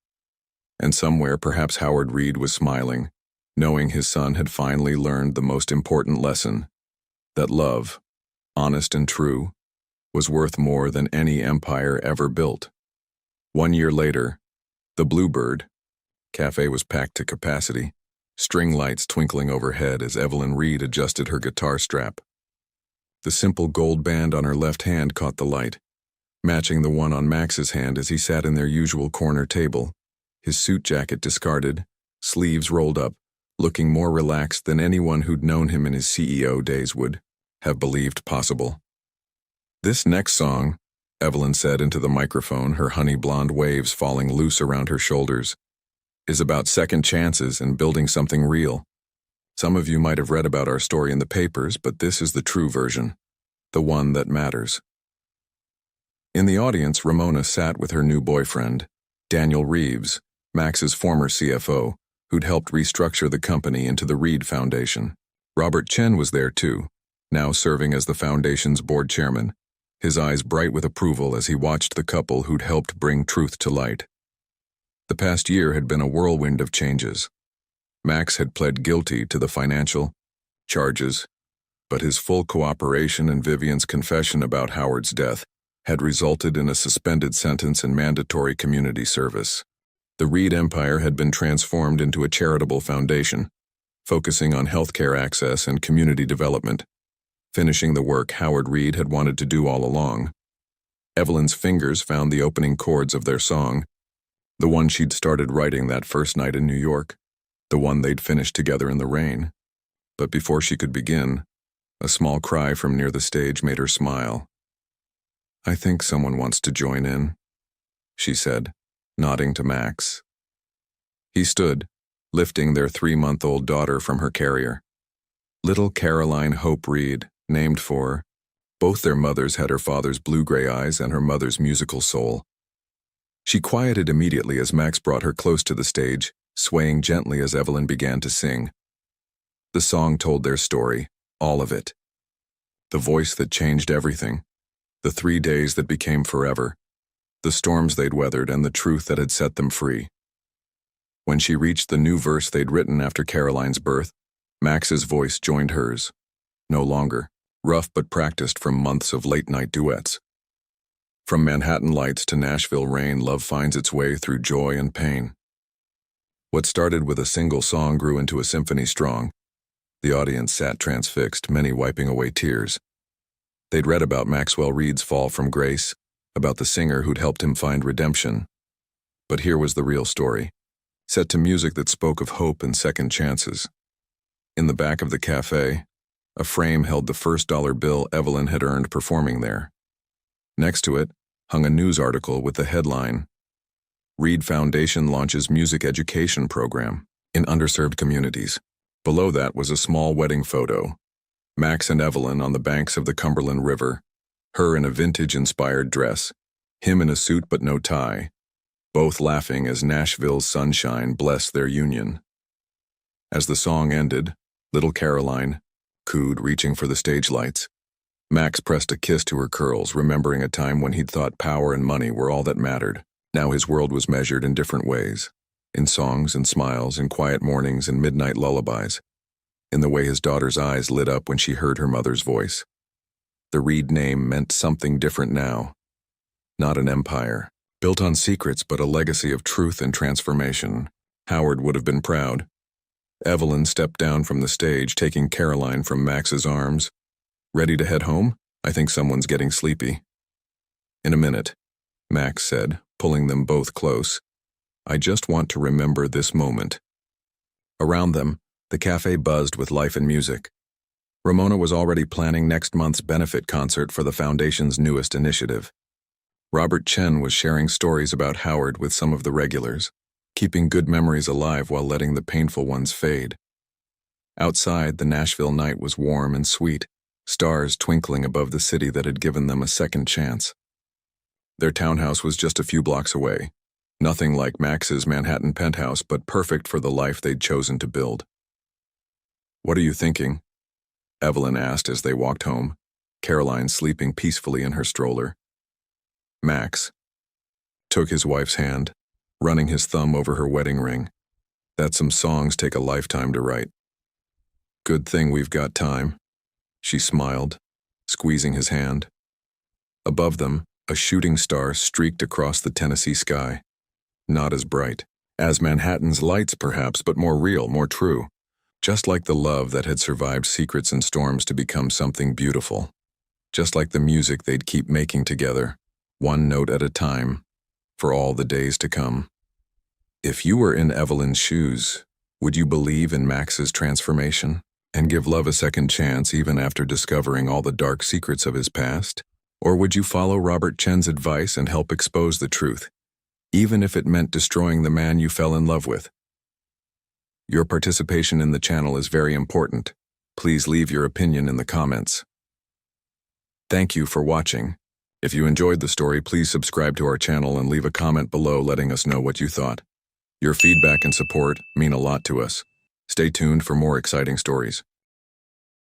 And somewhere, perhaps Howard Reed was smiling, knowing his son had finally learned the most important lesson, that love, honest and true, was worth more than any empire ever built. 1 year later, the Bluebird cafe was packed to capacity, string lights twinkling overhead as Evelyn Reed adjusted her guitar strap. The simple gold band on her left hand caught the light, matching the one on Max's hand as he sat in their usual corner table, his suit jacket discarded, sleeves rolled up, looking more relaxed than anyone who'd known him in his CEO days would have believed possible. "This next song," Evelyn said into the microphone, her honey blonde waves falling loose around her shoulders, "is about second chances and building something real. Some of you might have read about our story in the papers, but this is the true version, the one that matters." In the audience, Ramona sat with her new boyfriend, Daniel Reeves, Max's former CFO, who'd helped restructure the company into the Reed Foundation. Robert Chen was there too, now serving as the foundation's board chairman, his eyes bright with approval as he watched the couple who'd helped bring truth to light. The past year had been a whirlwind of changes. Max had pled guilty to the financial charges, but his full cooperation and Vivian's confession about Howard's death had resulted in a suspended sentence and mandatory community service. The Reed empire had been transformed into a charitable foundation, focusing on healthcare access and community development, finishing the work Howard Reed had wanted to do all along. Evelyn's fingers found the opening chords of their song, the one she'd started writing that first night in New York, the one they'd finished together in the rain. But before she could begin, a small cry from near the stage made her smile. "I think someone wants to join in," she said, nodding to Max. He stood, lifting their 3-month-old daughter from her carrier. Little Caroline Hope Reed, named for, both their mothers had her father's blue-gray eyes and her mother's musical soul. She quieted immediately as Max brought her close to the stage, swaying gently as Evelyn began to sing. The song told their story, all of it. The voice that changed everything. The 3 days that became forever. the storms they'd weathered, and the truth that had set them free. When she reached the new verse they'd written after Caroline's birth, Max's voice joined hers. No longer, rough but practiced from months of late-night duets. From Manhattan lights to Nashville rain, love finds its way through joy and pain. What started with a single song grew into a symphony strong. The audience sat transfixed, many wiping away tears. They'd read about Maxwell Reed's fall from grace, about the singer who'd helped him find redemption. But here was the real story, set to music that spoke of hope and second chances. In the back of the cafe, a frame held the first dollar bill Evelyn had earned performing there. Next to it hung a news article with the headline, "Reed Foundation launches music education program in underserved communities." Below that was a small wedding photo, Max and Evelyn on the banks of the Cumberland River, her in a vintage-inspired dress, him in a suit but no tie, both laughing as Nashville's sunshine blessed their union. As the song ended, little Caroline cooed, reaching for the stage lights. Max pressed a kiss to her curls, remembering a time when he'd thought power and money were all that mattered. Now his world was measured in different ways, in songs and smiles, in quiet mornings and midnight lullabies, in the way his daughter's eyes lit up when she heard her mother's voice. The Reed name meant something different now. Not an empire, built on secrets, but a legacy of truth and transformation. Howard would have been proud. Evelyn stepped down from the stage, taking Caroline from Max's arms. "Ready to head home? I think someone's getting sleepy." "In a minute," Max said, pulling them both close. "I just want to remember this moment." Around them, the cafe buzzed with life and music. Ramona was already planning next month's benefit concert for the foundation's newest initiative. Robert Chen was sharing stories about Howard with some of the regulars, keeping good memories alive while letting the painful ones fade. Outside, the Nashville night was warm and sweet, stars twinkling above the city that had given them a second chance. Their townhouse was just a few blocks away, nothing like Max's Manhattan penthouse, but perfect for the life they'd chosen to build. "What are you thinking?" Evelyn asked as they walked home, Caroline sleeping peacefully in her stroller. Max took his wife's hand, running his thumb over her wedding ring. "That some songs take a lifetime to write." "Good thing we've got time," she smiled, squeezing his hand. Above them, a shooting star streaked across the Tennessee sky. Not as bright as Manhattan's lights, perhaps, but more real, more true. Just like the love that had survived secrets and storms to become something beautiful. Just like the music they'd keep making together, one note at a time, for all the days to come. If you were in Evelyn's shoes, would you believe in Max's transformation and give love a second chance even after discovering all the dark secrets of his past? Or would you follow Robert Chen's advice and help expose the truth, even if it meant destroying the man you fell in love with? Your participation in the channel is very important. Please leave your opinion in the comments. Thank you for watching. If you enjoyed the story, please subscribe to our channel and leave a comment below letting us know what you thought. Your feedback and support mean a lot to us. Stay tuned for more exciting stories.